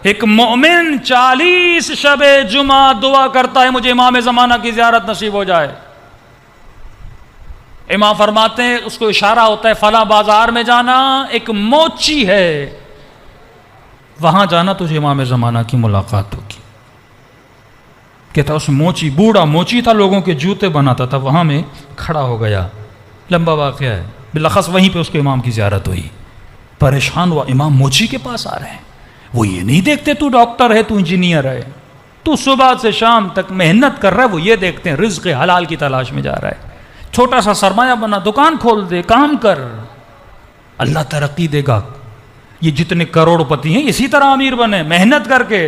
ایک مومن 40 شب جمعہ دعا کرتا ہے مجھے امام زمانہ کی زیارت نصیب ہو جائے۔ امام فرماتے ہیں، اس کو اشارہ ہوتا ہے فلاں بازار میں جانا، ایک موچی ہے، وہاں جانا تجھے امام زمانہ کی ملاقات ہوگی۔ کہتا اس موچی، بوڑھا موچی تھا، لوگوں کے جوتے بناتا تھا، وہاں میں کھڑا ہو گیا۔ لمبا واقعہ ہے، بلخص وہیں پہ اس کے امام کی زیارت ہوئی۔ پریشان ہوا، امام موچی کے پاس آ رہے ہیں، وہ یہ نہیں دیکھتے تو ڈاکٹر ہے، تو انجینئر ہے، تو صبح سے شام تک محنت کر رہا ہے، وہ یہ دیکھتے ہیں رزق حلال کی تلاش میں جا رہا ہے۔ چھوٹا سا سرمایہ بنا، دکان کھول دے، کام کر، اللہ ترقی دے گا۔ یہ جتنے کروڑ پتی ہیں اسی طرح امیر بنے، محنت کر کے۔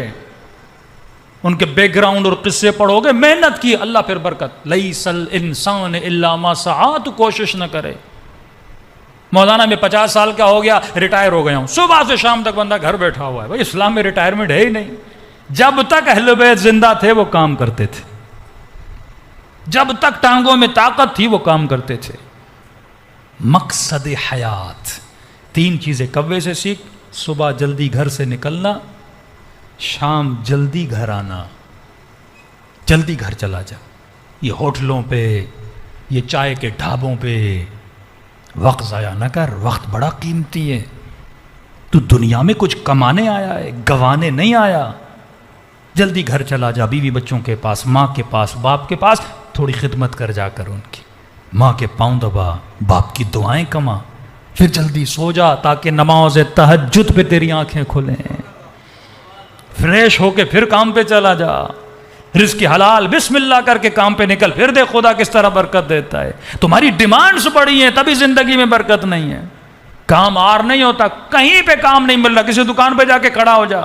ان کے بیک گراؤنڈ اور قصے پڑھو گے، محنت کی، اللہ پھر برکت۔ لیس الانسان الا ما سعی، تو کوشش نہ کرے۔ مولانا میں 50 سال کا ہو گیا، ریٹائر ہو گیا ہوں، صبح سے شام تک بندہ گھر بیٹھا ہوا ہے۔ بھائی اسلام میں ریٹائرمنٹ ہے ہی نہیں۔ جب تک اہل بیت زندہ تھے وہ کام کرتے تھے، جب تک ٹانگوں میں طاقت تھی وہ کام کرتے تھے۔ مقصد حیات 3 چیزیں کوے سے سیکھ۔ صبح جلدی گھر سے نکلنا، شام جلدی گھر آنا، جلدی گھر چلا جا۔ یہ ہوٹلوں پہ، یہ چائے کے ڈھابوں پہ وقت ضائع نہ کر، وقت بڑا قیمتی ہے۔ تو دنیا میں کچھ کمانے آیا ہے، گوانے نہیں آیا۔ جلدی گھر چلا جا، بیوی بچوں کے پاس، ماں کے پاس، باپ کے پاس تھوڑی خدمت کر جا کر ان کی۔ ماں کے پاؤں دبا، باپ کی دعائیں کما، پھر جلدی سو جا تاکہ نماز تہجد پہ تیری آنکھیں کھلیں۔ فریش ہو کے پھر کام پہ چلا جا، رزق حلال بسم اللہ کر کے کام پہ نکل، پھر دیکھ خدا کس طرح برکت دیتا ہے۔ تمہاری ڈیمانڈز بڑی ہیں تبھی زندگی میں برکت نہیں ہے۔ کام آر نہیں ہوتا، کہیں پہ کام نہیں مل رہا، کسی دکان پہ جا کے کھڑا ہو جا،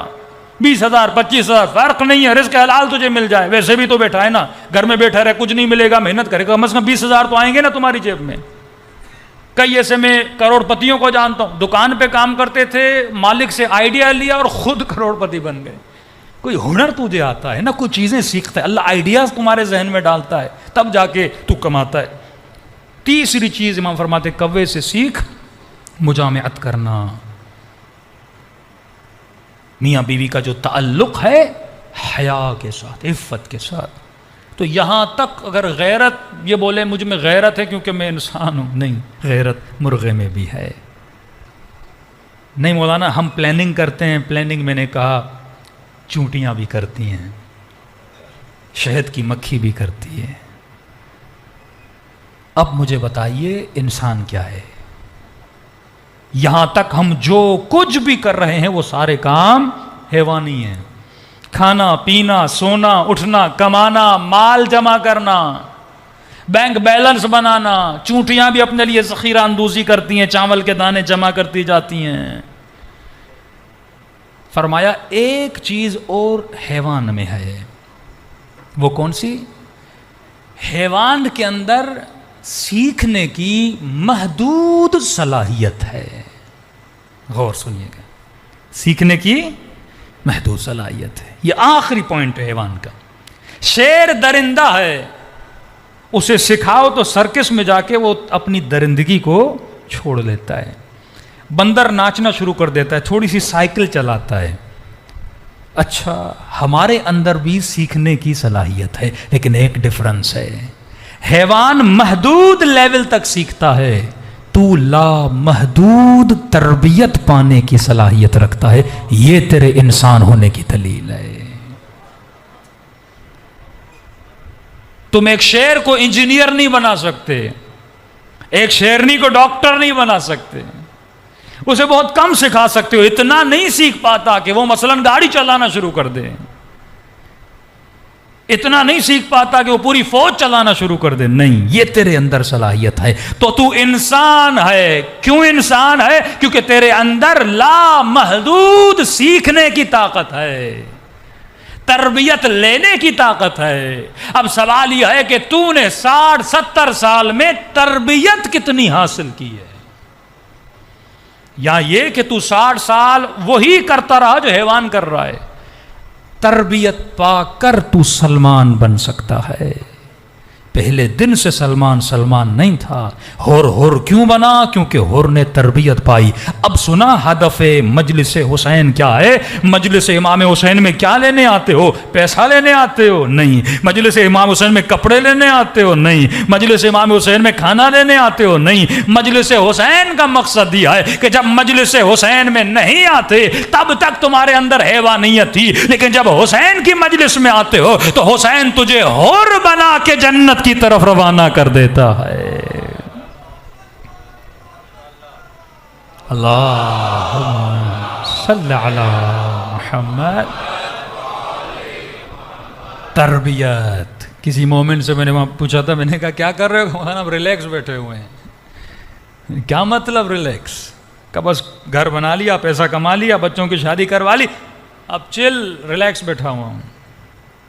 20,000 25,000 فرق نہیں ہے، رزق حلال تجھے مل جائے۔ ویسے بھی تو بیٹھا ہے نا، گھر میں بیٹھا رہے، کچھ نہیں ملے گا، محنت کرے گا، کم از کم 20,000 تو آئیں گے نا تمہاری جیب میں۔ کئی ایسے میں کروڑ پتیوں کو جانتا ہوں، دکان پہ کام کرتے تھے، مالک سے آئیڈیا لیا اور خود کروڑ پتی بن گئے۔ کوئی ہنر تجھے آتا ہے نا، کوئی چیزیں سیکھتا ہے، اللہ آئیڈیاز تمہارے ذہن میں ڈالتا ہے، تب جا کے تو کماتا ہے۔ تیسری چیز امام فرماتے کوے سے سیکھ مجامعت کرنا۔ میاں بیوی کا جو تعلق ہے حیا کے ساتھ، عفت کے ساتھ۔ تو یہاں تک اگر غیرت یہ بولے مجھ میں غیرت ہے کیونکہ میں انسان ہوں، نہیں، غیرت مرغے میں بھی ہے۔ نہیں مولانا ہم پلاننگ کرتے ہیں، پلاننگ میں نے کہا چونٹیاں بھی کرتی ہیں، شہد کی مکھی بھی کرتی ہے۔ اب مجھے بتائیے انسان کیا ہے؟ یہاں تک ہم جو کچھ بھی کر رہے ہیں وہ سارے کام حیوانی ہیں. کھانا پینا سونا اٹھنا کمانا مال جمع کرنا بینک بیلنس بنانا. چونٹیاں بھی اپنے لیے ذخیرہ اندوزی کرتی ہیں, چاول کے دانے جمع کرتی جاتی ہیں. فرمایا ایک چیز اور حیوان میں ہے. وہ کون سی؟ حیوان کے اندر سیکھنے کی محدود صلاحیت ہے. غور سنیے گا, سیکھنے کی محدود صلاحیت ہے. یہ آخری پوائنٹ ہے حیوان کا. شیر درندہ ہے, اسے سکھاؤ تو سرکس میں جا کے وہ اپنی درندگی کو چھوڑ لیتا ہے. بندر ناچنا شروع کر دیتا ہے, تھوڑی سی سائیکل چلاتا ہے. اچھا ہمارے اندر بھی سیکھنے کی صلاحیت ہے, لیکن ایک ڈفرنس ہے. حیوان محدود لیول تک سیکھتا ہے, تو لا محدود تربیت پانے کی صلاحیت رکھتا ہے. یہ تیرے انسان ہونے کی دلیل ہے. تم ایک شیر کو انجینئر نہیں بنا سکتے, ایک شیرنی کو ڈاکٹر نہیں بنا سکتے, اسے بہت کم سکھا سکتے ہو. اتنا نہیں سیکھ پاتا کہ وہ مثلاً گاڑی چلانا شروع کر دے, اتنا نہیں سیکھ پاتا کہ وہ پوری فوج چلانا شروع کر دے. نہیں, یہ تیرے اندر صلاحیت ہے. تو انسان ہے. کیوں انسان ہے؟ کیونکہ تیرے اندر لا محدود سیکھنے کی طاقت ہے, تربیت لینے کی طاقت ہے. اب سوال یہ ہے کہ تو نے 60-70 سال میں تربیت کتنی حاصل کی ہے, یا یہ کہ تو 60 سال وہی کرتا رہا جو حیوان کر رہا ہے. تربیت پا کر تو سلمان بن سکتا ہے. پہلے دن سے سلمان نہیں تھا. ہور کیوں بنا؟ کیونکہ ہور نے تربیت پائی. اب سنا ہدف مجلس حسین کیا ہے. مجلس امام حسین میں کیا لینے آتے ہو؟ پیسہ لینے آتے ہو؟ نہیں. مجلس امام حسین میں کپڑے لینے آتے ہو؟ نہیں. مجلس امام حسین میں کھانا لینے آتے ہو؟ نہیں. مجلس حسین کا مقصد یہ ہے کہ جب مجلس حسین میں نہیں آتے تب تک تمہارے اندر حیوانیت تھی, لیکن جب حسین کی مجلس میں آتے ہو تو حسین تجھے ہور بنا کے جنت کی طرف روانہ کر دیتا ہے. اللہم صلی علی محمد. تربیت. کسی مومن سے میں نے وہاں پوچھا تھا, میں نے کہا کیا کر رہے ہو؟ ہم ریلیکس بیٹھے ہوئے ہیں. کیا مطلب ریلیکس؟ کہ بس گھر بنا لیا, پیسہ کما لیا, بچوں کی شادی کروا لی, اب چل ریلیکس بیٹھا ہوا ہوں.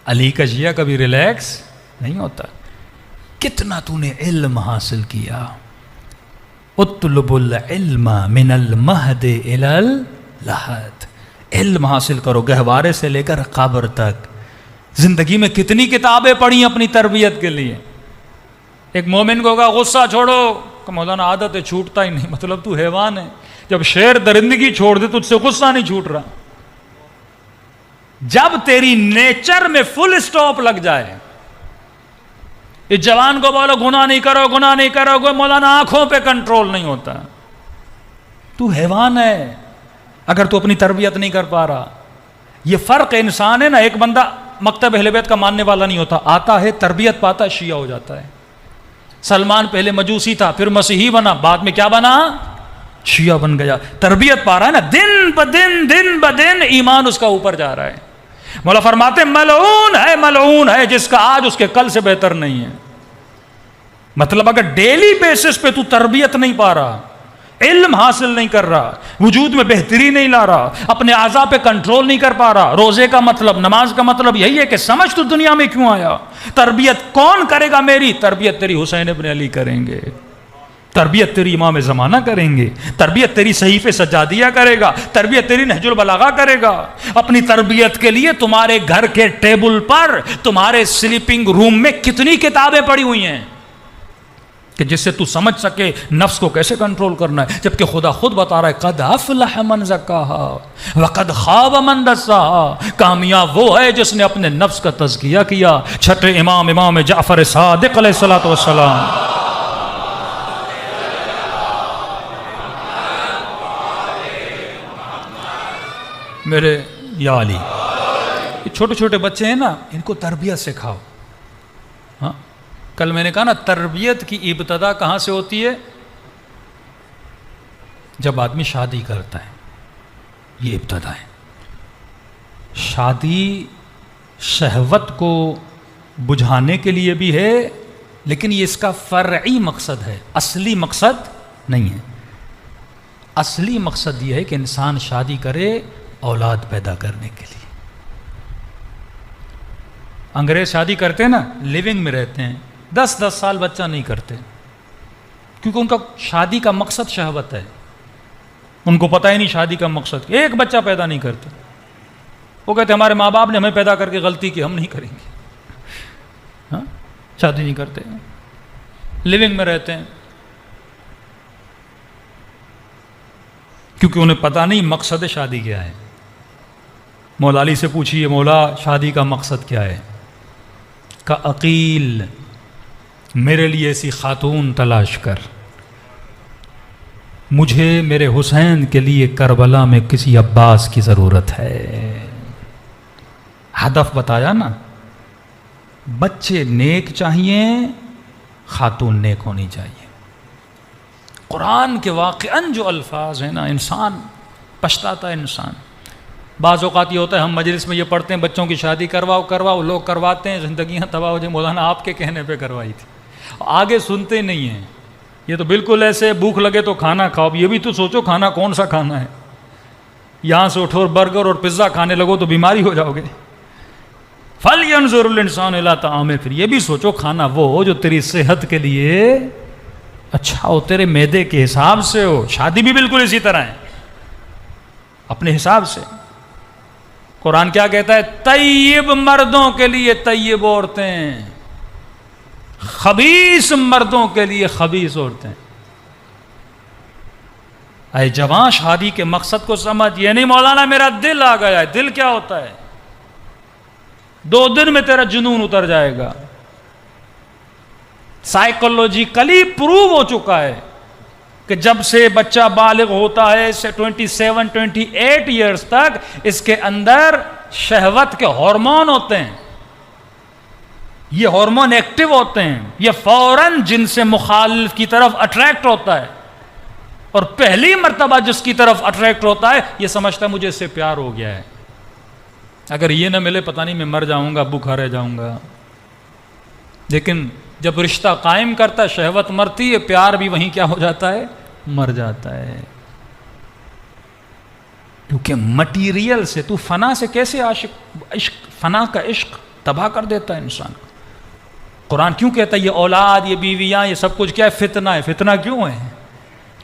علی کا شیعہ کبھی ریلیکس نہیں ہوتا. کتنا تو نے علم حاصل کیا. اطلب العلم من المہد الی اللحد. علم حاصل کرو گہوارے سے لے کر قبر تک. زندگی میں کتنی کتابیں پڑھی اپنی تربیت کے لیے. ایک مومن کو کہا غصہ چھوڑو, کہ مولانا عادت ہے چھوٹتا ہی نہیں. مطلب تو حیوان ہے. جب شیر درندگی چھوڑ دے تو تجھ سے غصہ نہیں چھوٹ رہا. جب تیری نیچر میں فل سٹاپ لگ جائے. اس جوان کو بولو گناہ نہیں کرو, گناہ نہیں کرو, کوئی مولانا آنکھوں پہ کنٹرول نہیں ہوتا. تو حیوان ہے اگر تو اپنی تربیت نہیں کر پا رہا. یہ فرق انسان ہے نا. ایک بندہ مکتب اہل بیت کا ماننے والا نہیں ہوتا, آتا ہے تربیت پاتا ہے شیعہ ہو جاتا ہے. سلمان پہلے مجوسی تھا, پھر مسیحی بنا, بعد میں کیا بنا؟ شیعہ بن گیا. تربیت پا رہا ہے نا, دن بدن ایمان اس کا اوپر جا رہا ہے. مولا فرماتے ملعون ہے جس کا آج اس کے کل سے بہتر نہیں ہے. مطلب اگر ڈیلی بیسس پہ تو تربیت نہیں پا رہا, علم حاصل نہیں کر رہا, وجود میں بہتری نہیں لا رہا, اپنے اعضاء پہ کنٹرول نہیں کر پا رہا. روزے کا مطلب, نماز کا مطلب یہی ہے کہ سمجھ تو دنیا میں کیوں آیا. تربیت کون کرے گا میری؟ تربیت تیری حسین ابن علی کریں گے, تربیت تیری امام زمانہ کریں گے, تربیت تیری صحیفہ سجادیہ کرے گا, تربیت تیری نہج البلاغہ کرے گا. اپنی تربیت کے لیے تمہارے گھر کے ٹیبل پر, تمہارے سلیپنگ روم میں کتنی کتابیں پڑھی ہوئی ہیں کہ جس سے تو سمجھ سکے نفس کو کیسے کنٹرول کرنا ہے. جبکہ خدا خود بتا رہا ہے قد افلح من زکاہا وقد خاب من دساہا. کامیاب وہ ہے جس نے اپنے نفس کا تزکیہ کیا. چھٹے امام جعفر صادق علیہ الصلوۃ والسلام. میرے یا علی, یہ چھوٹے چھوٹے بچے ہیں نا, ان کو تربیت سکھاؤ. ہاں کل میں نے کہا نا تربیت کی ابتدا کہاں سے ہوتی ہے؟ جب آدمی شادی کرتا ہے، یہ ابتدا ہے. شادی شہوت کو بجھانے کے لیے بھی ہے، لیکن یہ اس کا فرعی مقصد ہے، اصلی مقصد نہیں ہے. اصلی مقصد یہ ہے کہ انسان شادی کرے اولاد پیدا کرنے کے لیے. انگریز شادی کرتے ہیں نا، لیونگ میں رہتے ہیں، 10 سال بچہ نہیں کرتے، کیونکہ ان کا شادی کا مقصد شہوت ہے. ان کو پتہ ہی نہیں شادی کا مقصد، ایک بچہ پیدا نہیں کرتے. وہ کہتے ہیں ہمارے ماں باپ نے ہمیں پیدا کر کے غلطی کی، ہم نہیں کریں گے. ہاں، شادی نہیں کرتے، لیونگ میں رہتے ہیں، کیونکہ انہیں پتہ نہیں مقصد شادی کیا ہے. مولا علی سے پوچھئے مولا شادی کا مقصد کیا ہے؟ کہ عقیل میرے لیے ایسی خاتون تلاش کر، مجھے میرے حسین کے لیے کربلا میں کسی عباس کی ضرورت ہے. ہدف بتایا نا، بچے نیک چاہیے، خاتون نیک ہونی چاہیے. قرآن کے واقعاً جو الفاظ ہیں نا، انسان پچھتاتا ہے. انسان بعض اوقات یہ ہوتا ہے ہم مجلس میں یہ پڑھتے ہیں بچوں کی شادی کرواؤ، لوگ کرواتے ہیں، زندگیاں تباہ ہو جائیں. مولانا آپ کے کہنے پہ کروائی تھی، آگے سنتے نہیں ہیں. یہ تو بالکل ایسے بھوک لگے تو کھانا کھاؤ. یہ بھی تو سوچو کھانا کون سا کھانا ہے. یہاں سے اٹھو اور برگر اور پزا کھانے لگو تو بیماری ہو جاؤ گے. فَلْيَنْظُرِ الْإِنسَانُ إِلَىٰ طَعَامِهِ. پھر یہ بھی سوچو کھانا وہ ہو جو تیری صحت کے لیے اچھا ہو، تیرے معدے کے حساب سے ہو. شادی بھی بالکل اسی طرح ہے، اپنے حساب سے. قرآن کیا کہتا ہے؟ طیب مردوں کے لیے طیب عورتیں، خبیث مردوں کے لیے خبیث عورتیں. اے جوان شادی کے مقصد کو سمجھ. یہ نہیں مولانا میرا دل آ گیا ہے. دل کیا ہوتا ہے؟ 2 دن میں تیرا جنون اتر جائے گا. سائیکولوجیکلی پروو ہو چکا ہے کہ جب سے بچہ بالغ ہوتا ہے 27-28 ایئرز تک اس کے اندر شہوت کے ہارمون ہوتے ہیں. یہ ہارمون ایکٹیو ہوتے ہیں، یہ فوراً جن سے مخالف کی طرف اٹریکٹ ہوتا ہے، اور پہلی مرتبہ جس کی طرف اٹریکٹ ہوتا ہے یہ سمجھتا ہے مجھے اس سے پیار ہو گیا ہے. اگر یہ نہ ملے پتہ نہیں میں مر جاؤں گا، بھوکا رہ جاؤں گا. لیکن جب رشتہ قائم کرتا ہے شہوت مرتی ہے، پیار بھی وہیں کیا ہو جاتا ہے؟ مر جاتا ہے. کیونکہ مٹیریل سے تو فنا سے کیسے عشق فنا کا عشق تباہ کر دیتا ہے انسان کو. قرآن کیوں کہتا ہے یہ اولاد، یہ بیویاں، یہ سب کچھ کیا ہے؟ فتنہ ہے. فتنہ کیوں ہے؟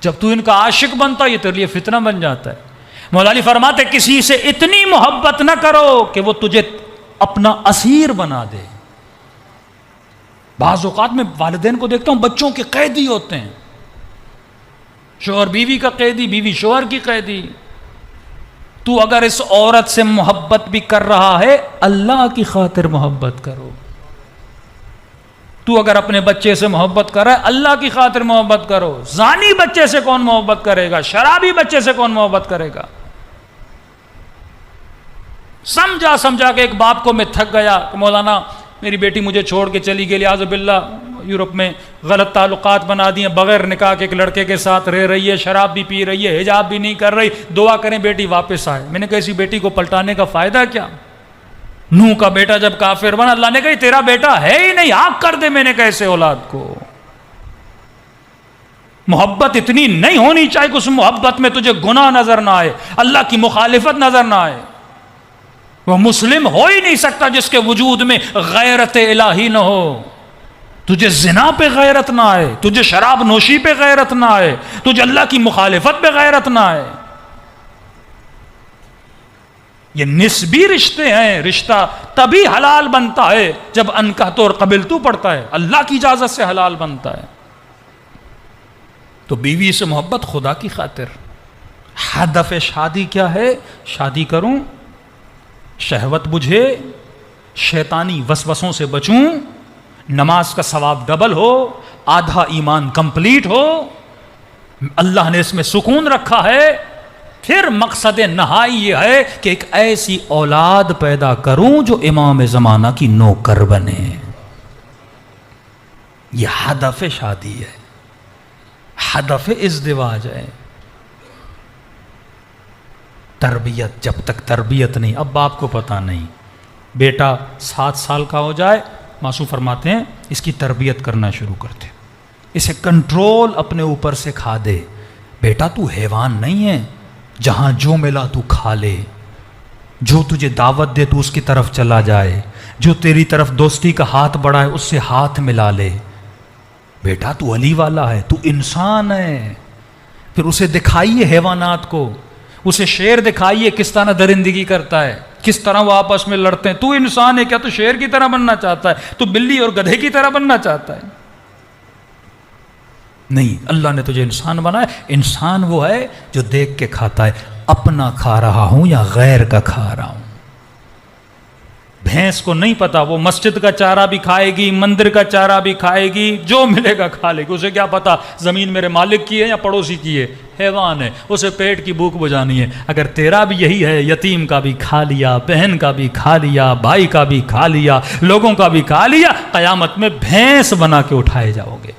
جب تو ان کا عاشق بنتا ہے یہ تیرے لیے فتنہ بن جاتا ہے. مولا علی فرماتے کسی سے اتنی محبت نہ کرو کہ وہ تجھے اپنا اسیر بنا دے. بعض اوقات میں والدین کو دیکھتا ہوں بچوں کے قیدی ہوتے ہیں، شوہر بیوی کا قیدی، بیوی شوہر کی قیدی. تو اگر اس عورت سے محبت بھی کر رہا ہے اللہ کی خاطر محبت کرو. تو اگر اپنے بچے سے محبت کر رہا ہے اللہ کی خاطر محبت کرو. زانی بچے سے کون محبت کرے گا؟ شرابی بچے سے کون محبت کرے گا؟ سمجھا کہ ایک باپ کو میں تھک گیا کہ مولانا میری بیٹی مجھے چھوڑ کے چلی گئی، اعوذ باللہ یورپ میں غلط تعلقات بنا دیے، بغیر نکاح کے ایک لڑکے کے ساتھ رہ رہی ہے، شراب بھی پی رہی ہے، حجاب بھی نہیں کر رہی، دعا کریں بیٹی واپس آئے. میں نے کہا ایسی بیٹی کو پلٹانے کا فائدہ کیا؟ نوح کا بیٹا جب کافر بنا اللہ نے کہا تیرا بیٹا ہے ہی نہیں، آگ کر دے. میں نے کہا ایسے اولاد کو محبت اتنی نہیں ہونی چاہیے کہ اس محبت میں تجھے گناہ نظر نہ آئے، اللہ کی مخالفت نظر نہ آئے. وہ مسلم ہو ہی نہیں سکتا جس کے وجود میں غیرت الہی نہ ہو. تجھے زنا پہ غیرت نہ آئے، تجھے شراب نوشی پہ غیرت نہ آئے، تجھے اللہ کی مخالفت پہ غیرت نہ آئے. یہ نسبی رشتے ہیں. رشتہ تبھی حلال بنتا ہے جب انکحت اور قبلتو پڑتا ہے، اللہ کی اجازت سے حلال بنتا ہے. تو بیوی سے محبت خدا کی خاطر. ہدف شادی کیا ہے؟ شادی کروں، شہوت بجھے، شیطانی وسوسوں سے بچوں، نماز کا ثواب ڈبل ہو، آدھا ایمان کمپلیٹ ہو، اللہ نے اس میں سکون رکھا ہے. پھر مقصد نہائی یہ ہے کہ ایک ایسی اولاد پیدا کروں جو امام زمانہ کی نوکر بنے. یہ ہدف شادی ہے، ہدف ازدواج ہے. تربیت، جب تک تربیت نہیں، اب باپ کو پتہ نہیں، بیٹا 7 سال کا ہو جائے معصوم فرماتے ہیں اس کی تربیت کرنا شروع کرتے، اسے کنٹرول اپنے اوپر سے کھا دے. بیٹا تو حیوان نہیں ہے جہاں جو ملا تو کھا لے، جو تجھے دعوت دے تو اس کی طرف چلا جائے، جو تیری طرف دوستی کا ہاتھ بڑھائے اس سے ہاتھ ملا لے. بیٹا تو علی والا ہے، تو انسان ہے. پھر اسے دکھائیے حیوانات کو، اسے شیر دکھائیے کس طرح درندگی کرتا ہے، کس طرح وہ آپس میں لڑتے ہیں. تو انسان ہے کیا تو شیر کی طرح بننا چاہتا ہے؟ تو بلی اور گدھے کی طرح بننا چاہتا ہے؟ نہیں، اللہ نے تجھے انسان بنایا. انسان وہ ہے جو دیکھ کے کھاتا ہے، اپنا کھا رہا ہوں یا غیر کا کھا رہا ہوں. بھینس کو نہیں پتا، وہ مسجد کا چارہ بھی کھائے گی، مندر کا چارہ بھی کھائے گی، جو ملے گا کھا لے گی. اسے کیا پتا زمین میرے مالک کی ہے یا پڑوسی کی ہے؟ حیوان ہے، اسے پیٹ کی بھوک بجھانی ہے. اگر تیرا بھی یہی ہے، یتیم کا بھی کھا لیا، بہن کا بھی کھا لیا، بھائی کا بھی کھا لیا، لوگوں کا بھی کھا لیا، قیامت میں بھینس بنا کے اٹھائے جاؤ گے.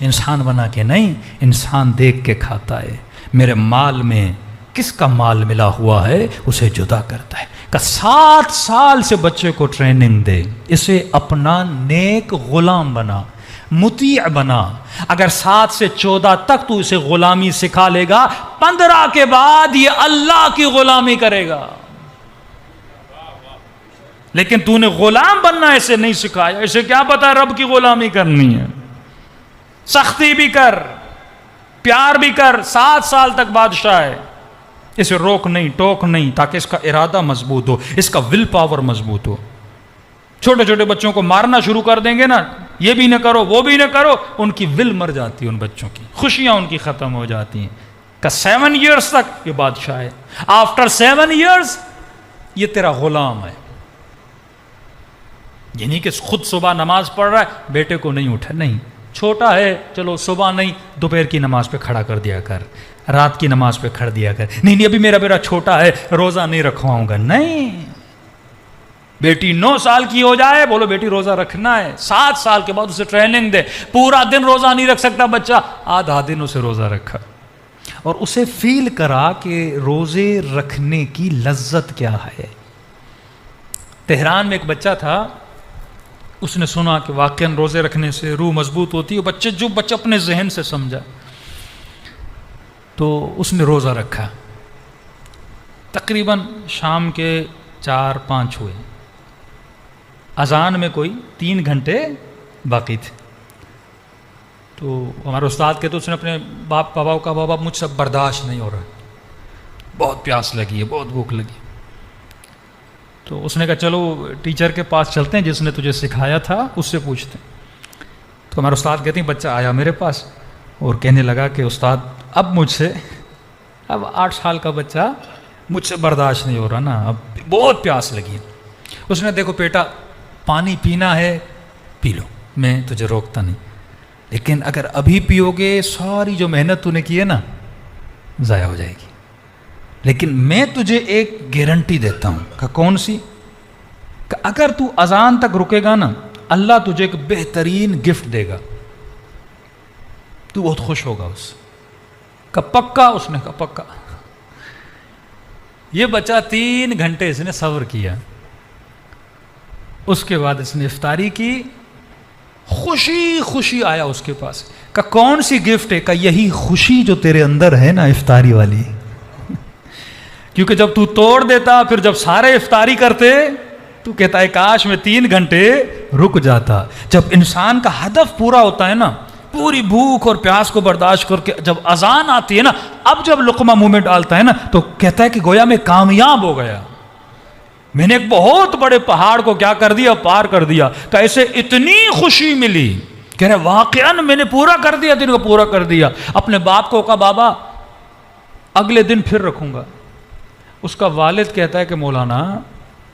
انسان بنا کے نہیں، انسان دیکھ کے کھاتا ہے. میرے مال میں کس کا مال ملا ہوا ہے اسے جدا کرتا ہے. کہ 7 سال سے بچے کو ٹریننگ دے، اسے اپنا نیک غلام بنا، مطیع بنا. اگر 7 سے 14 تک تو اسے غلامی سکھا لے گا، 15 کے بعد یہ اللہ کی غلامی کرے گا. لیکن تو نے غلام بننا اسے نہیں سکھایا، اسے کیا پتا رب کی غلامی کرنی ہے. سختی بھی کر، پیار بھی کر، 7 سال تک بادشاہ ہے، اسے روک نہیں ٹوک نہیں، تاکہ اس کا ارادہ مضبوط ہو، اس کا ول پاور مضبوط ہو. چھوٹے چھوٹے بچوں کو مارنا شروع کر دیں گے نا، یہ بھی نہ کرو وہ بھی نہ کرو، ان کی ول مر جاتی ہے، ان بچوں کی خوشیاں ان کی ختم ہو جاتی ہیں. کہ 7 ایئرز تک یہ بادشاہ ہے، آفٹر 7 ایئرز یہ تیرا غلام ہے. یہ نہیں کہ خود صبح نماز پڑھ رہا ہے بیٹے کو نہیں اٹھا، نہیں، چھوٹا ہے چلو صبح نہیں دوپہر کی نماز پہ کھڑا کر دیا کر، رات کی نماز پہ کھڑ دیا کر. نہیں ابھی میرا بیٹا چھوٹا ہے روزہ نہیں رکھواؤں گا. نہیں، بیٹی 9 سال کی ہو جائے بولو بیٹی روزہ رکھنا ہے. 7 سال کے بعد اسے ٹریننگ دے. پورا دن روزہ نہیں رکھ سکتا بچہ، آدھا دن اسے روزہ رکھا اور اسے فیل کرا کہ روزے رکھنے کی لذت کیا ہے. تہران میں ایک بچہ تھا، اس نے سنا کہ واقعاً روزے رکھنے سے روح مضبوط ہوتی ہے. بچہ اپنے ذہن سے سمجھا تو اس نے روزہ رکھا. تقریباً شام کے 4-5 ہوئے، اذان میں کوئی 3 گھنٹے باقی تھے. تو ہمارے استاد کہتے اس نے اپنے بابا کو کہا بابا مجھ سے برداشت نہیں ہو رہا، بہت پیاس لگی ہے، بہت بھوک لگی. تو اس نے کہا چلو ٹیچر کے پاس چلتے ہیں جس نے تجھے سکھایا تھا اس سے پوچھتے ہیں. تو ہمارے استاد کہتے ہیں بچہ آیا میرے پاس اور کہنے لگا کہ استاد اب 8 سال کا بچہ مجھ سے برداشت نہیں ہو رہا نا، اب بہت پیاس لگی. اس نے دیکھو بیٹا پانی پینا ہے پی لو، میں تجھے روکتا نہیں، لیکن اگر ابھی پیو گے ساری جو محنت تو نے کی ہے نا ضائع ہو جائے گی. لیکن میں تجھے ایک گارنٹی دیتا ہوں. کہ کون سی؟ کہ اگر تو اذان تک رکے گا نا اللہ تجھے ایک بہترین گفٹ دے گا، تو بہت خوش ہوگا اس سے. کہ پکا؟ اس نے کہا پکا. یہ بچہ 3 گھنٹے اس نے صبر کیا، اس کے بعد اس نے افطاری کی، خوشی خوشی آیا اس کے پاس. کہ کون سی گفٹ ہے؟ کہ یہی خوشی جو تیرے اندر ہے نا افطاری والی. کیونکہ جب تو توڑ دیتا پھر جب سارے افطاری کرتے تو کہتا ہے کاش میں 3 گھنٹے رک جاتا. جب انسان کا ہدف پورا ہوتا ہے نا، پوری بھوک اور پیاس کو برداشت کر کے جب اذان آتی ہے نا، اب جب لقمہ منہ میں ڈالتا ہے نا تو کہتا ہے کہ گویا میں کامیاب ہو گیا، میں نے ایک بہت بڑے پہاڑ کو کیا کر دیا، پار کر دیا. کہ اسے اتنی خوشی ملی کہہ رہے واقعاً میں نے پورا کر دیا، دن کو پورا کر دیا. اپنے باپ کو کہا بابا اگلے دن پھر رکھوں گا. اس کا والد کہتا ہے کہ مولانا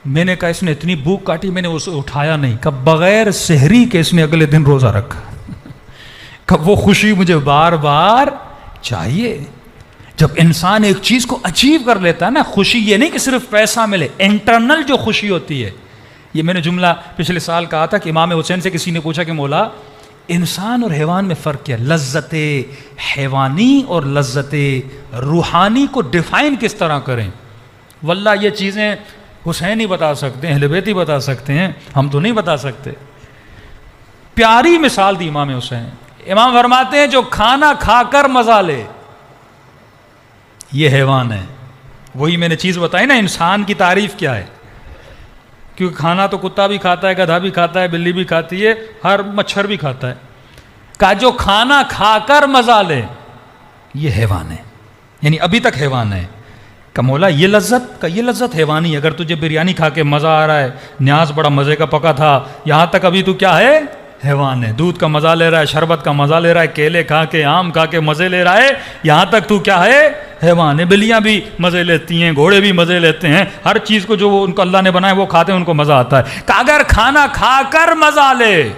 میں نے کہا اس نے اتنی بھوک کاٹی میں نے اسے اٹھایا نہیں. کہ بغیر سحری کے اس نے اگلے دن روزہ رکھا. کہ وہ خوشی مجھے بار بار چاہیے. جب انسان ایک چیز کو اچیو کر لیتا ہے نا، خوشی یہ نہیں کہ صرف پیسہ ملے، انٹرنل جو خوشی ہوتی ہے. یہ میں نے جملہ پچھلے سال کہا تھا کہ امام حسین سے کسی نے پوچھا کہ مولا انسان اور حیوان میں فرق کیا؟ لذت حیوانی اور لذت روحانی کو ڈیفائن کس طرح کریں؟ واللہ یہ چیزیں حسین ہی بتا سکتے ہیں، اہل بیت ہی بتا سکتے ہیں، ہم تو نہیں بتا سکتے۔ پیاری مثال دی امام حسین۔ امام فرماتے ہیں جو کھانا کھا کر مزہ لے یہ حیوان ہے۔ وہی میں نے چیز بتائی نا، انسان کی تعریف کیا ہے؟ کیونکہ کھانا تو کتا بھی کھاتا ہے، گدھا بھی کھاتا ہے، بلی بھی کھاتی ہے، ہر مچھر بھی کھاتا ہے۔ کہا جو کھانا کھا کر مزہ لے یہ حیوان ہے، یعنی ابھی تک حیوان ہے۔ کہ مولا یہ لذت، کہ یہ لذت حیوانی۔ اگر تجھے بریانی کھا کے مزہ آ رہا ہے، نیاز بڑا مزے کا پکا تھا، یہاں تک ابھی تو کیا ہے؟ حیوان ہے۔ دودھ کا مزہ لے رہا ہے، شربت کا مزہ لے رہا ہے، کیلے کھا کے آم کھا کے مزے لے رہا ہے، یہاں تک تو کیا ہے؟ حیوان ہے۔ بلیاں بھی مزے لیتی ہیں، گھوڑے بھی مزے لیتے ہیں، ہر چیز کو جو ان کو اللہ نے بنایا وہ کھاتے ہیں، ان کو مزہ آتا ہے۔ کہ اگر کھانا کھا کر مزہ لے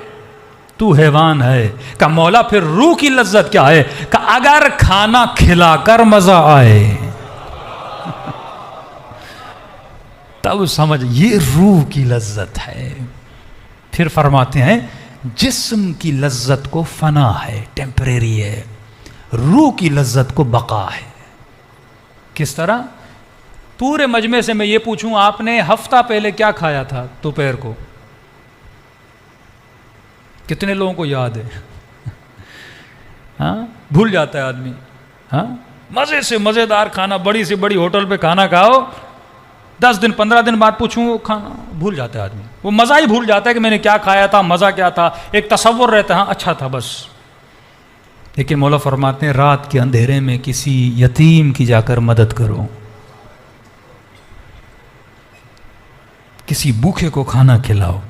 تو حیوان ہے۔ کہ مولا پھر روح کی لذت کیا ہے؟ کہ اگر کھانا کھلا کر مزہ آئے تب سمجھ یہ روح کی لذت ہے۔ پھر فرماتے ہیں جسم کی لذت کو فنا ہے، ٹیمپریری ہے، روح کی لذت کو بقا ہے۔ کس طرح؟ پورے مجمع سے میں یہ پوچھوں آپ نے ہفتہ پہلے کیا کھایا تھا دوپہر کو؟ کتنے لوگوں کو یاد ہے؟ ہاں بھول جاتا ہے آدمی۔ ہاں مزے سے مزیدار کھانا، بڑی سے بڑی ہوٹل پہ کھانا کھاؤ، 10 دن 15 دن بعد پوچھوں وہ کھانا بھول جاتا ہے آدمی، وہ مزہ ہی بھول جاتا ہے کہ میں نے کیا کھایا تھا، مزہ کیا تھا، ایک تصور رہتا ہے ہاں اچھا تھا بس۔ لیکن مولا فرماتے ہیں رات کے اندھیرے میں کسی یتیم کی جا کر مدد کرو، کسی بھوکے کو کھانا کھلاؤ،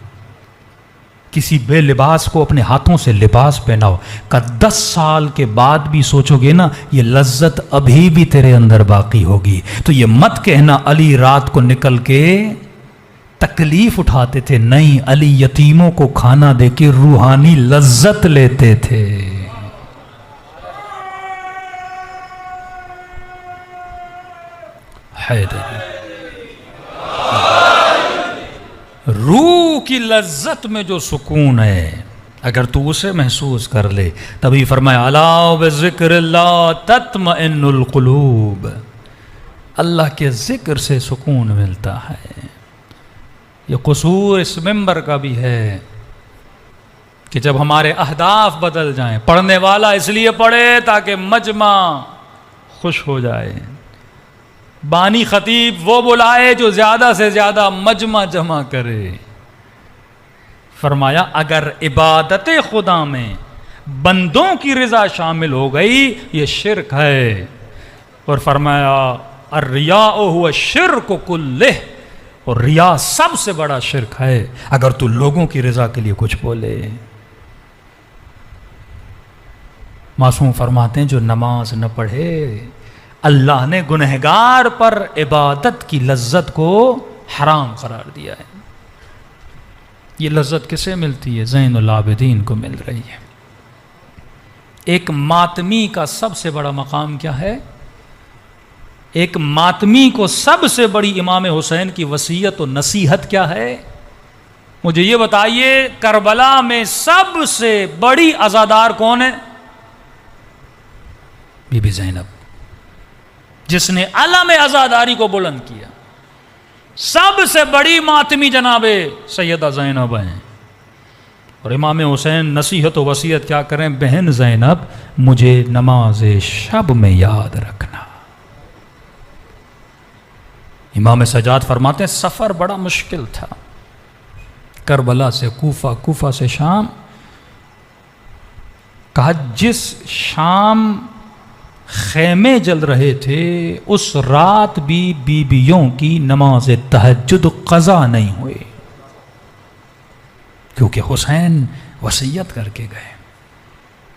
کسی بے لباس کو اپنے ہاتھوں سے لباس پہناؤ۔ کہ 10 سال کے بعد بھی سوچو گے نا یہ لذت ابھی بھی تیرے اندر باقی ہوگی۔ تو یہ مت کہنا علی رات کو نکل کے تکلیف اٹھاتے تھے، نہیں، علی یتیموں کو کھانا دے کے روحانی لذت لیتے تھے۔ حیدر روح کی لذت میں جو سکون ہے اگر تو اسے محسوس کر لے، تبھی فرمایا الا بذکر اللہ تطمئن القلوب، اللہ کے ذکر سے سکون ملتا ہے۔ یہ قصور اس ممبر کا بھی ہے کہ جب ہمارے اہداف بدل جائیں، پڑھنے والا اس لیے پڑھے تاکہ مجمع خوش ہو جائے، بانی خطیب وہ بلائے جو زیادہ سے زیادہ مجمع جمع کرے۔ فرمایا اگر عبادت خدا میں بندوں کی رضا شامل ہو گئی یہ شرک ہے، اور فرمایا الریاء هو الشرک کلہ، اور ریا سب سے بڑا شرک ہے اگر تو لوگوں کی رضا کے لیے کچھ بولے۔ معصوم فرماتے ہیں جو نماز نہ پڑھے اللہ نے گنہگار پر عبادت کی لذت کو حرام قرار دیا ہے۔ یہ لذت کسے ملتی ہے؟ زین العابدین کو مل رہی ہے۔ ایک ماتمی کا سب سے بڑا مقام کیا ہے؟ ایک ماتمی کو سب سے بڑی امام حسین کی وصیت و نصیحت کیا ہے؟ مجھے یہ بتائیے کربلا میں سب سے بڑی عزادار کون ہے؟ بی بی زینب، جس نے علم عزاداری کو بلند کیا۔ سب سے بڑی ماتمی جناب سیدہ زینب ہیں، اور امام حسین نصیحت و وصیت کیا کریں؟ بہن زینب مجھے نماز شب میں یاد رکھنا۔ امام سجاد فرماتے ہیں سفر بڑا مشکل تھا، کربلا سے کوفہ، کوفہ سے شام۔ کہا جس شام خیمے جل رہے تھے اس رات بھی بیویوں کی نماز تہجد قضا نہیں ہوئی، کیونکہ حسین وصیت کر کے گئے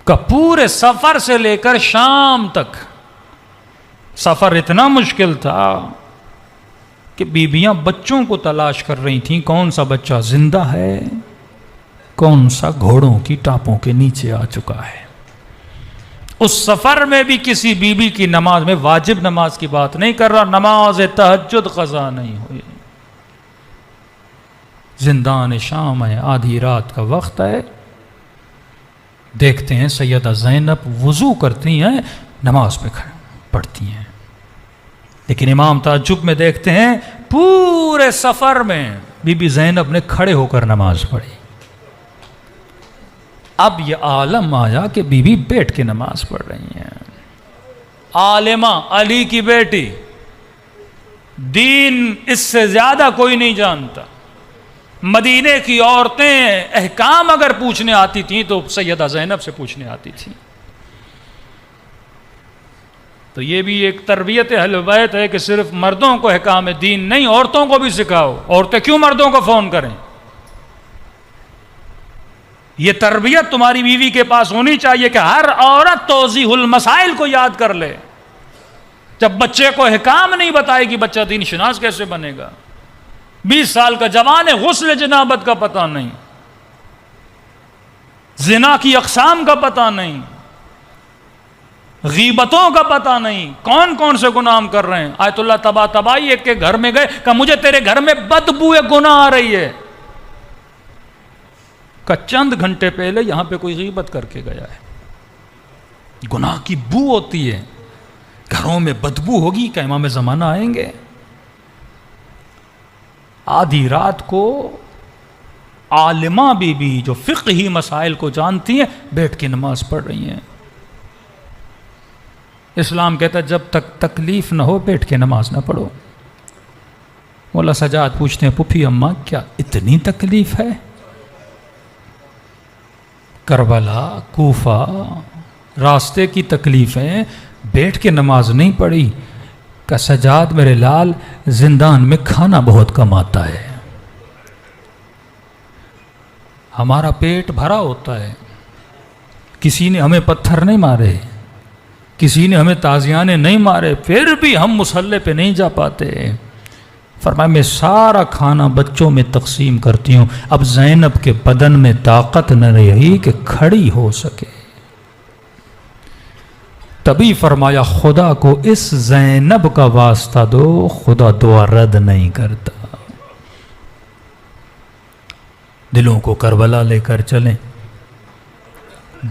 کہ پورے سفر سے لے کر شام تک سفر اتنا مشکل تھا کہ بیویاں بچوں کو تلاش کر رہی تھیں، کون سا بچہ زندہ ہے، کون سا گھوڑوں کی ٹاپوں کے نیچے آ چکا ہے۔ اس سفر میں بھی کسی بیوی کی نماز میں، واجب نماز کی بات نہیں کر رہا، نماز تہجد قضا نہیں ہوئی۔ زندان شام ہے، آدھی رات کا وقت ہے، دیکھتے ہیں سیدہ زینب وضو کرتی ہیں، نماز پہ پڑھتی ہیں، لیکن امام تعجب میں دیکھتے ہیں پورے سفر میں بی بی زینب نے کھڑے ہو کر نماز پڑھی۔ اب یہ عالم آیا کہ بی بی بیٹھ کے نماز پڑھ رہی ہیں۔ عالمہ، علی کی بیٹی، دین اس سے زیادہ کوئی نہیں جانتا۔ مدینے کی عورتیں احکام اگر پوچھنے آتی تھیں تو سیدہ زینب سے پوچھنے آتی تھیں۔ تو یہ بھی ایک تربیت اہل بیت ہے کہ صرف مردوں کو احکام دین نہیں، عورتوں کو بھی سکھاؤ۔ عورتیں کیوں مردوں کو فون کریں؟ یہ تربیت تمہاری بیوی کے پاس ہونی چاہیے کہ ہر عورت توضیح المسائل کو یاد کر لے۔ جب بچے کو احکام نہیں بتائے گی، بچہ دین شناس کیسے بنے گا؟ 20 سال کا جوان ہے، غسل جنابت کا پتہ نہیں، زنا کی اقسام کا پتہ نہیں، غیبتوں کا پتہ نہیں، کون کون سے گناہ ہم کر رہے ہیں۔ آیت اللہ طباطبائی ایک کے گھر میں گئے، کہا مجھے تیرے گھر میں بدبو گناہ آ رہی ہے، کہ چند گھنٹے پہلے یہاں پہ کوئی غیبت کر کے گیا ہے۔ گناہ کی بو ہوتی ہے، گھروں میں بدبو ہوگی، کہ امام زمانہ آئیں گے؟ آدھی رات کو عالمہ بی بی جو فقہی مسائل کو جانتی ہیں بیٹھ کے نماز پڑھ رہی ہیں۔ اسلام کہتا ہے جب تک تکلیف نہ ہو بیٹھ کے نماز نہ پڑھو۔ مولا سجاد پوچھتے ہیں پھوپھی اماں کیا اتنی تکلیف ہے؟ کربلا، کوفہ، راستے کی تکلیفیں، بیٹھ کے نماز نہیں پڑھی؟ کہ سجاد میرے لال زندان میں کھانا بہت کم آتا ہے، ہمارا پیٹ بھرا ہوتا ہے، کسی نے ہمیں پتھر نہیں مارے، کسی نے ہمیں تازیانے نہیں مارے، پھر بھی ہم مصلی پہ نہیں جا پاتے۔ فرمایا میں سارا کھانا بچوں میں تقسیم کرتی ہوں۔ اب زینب کے بدن میں طاقت نہ رہی کہ کھڑی ہو سکے، تبھی فرمایا خدا کو اس زینب کا واسطہ دو، خدا دعا رد نہیں کرتا۔ دلوں کو کربلا لے کر چلیں،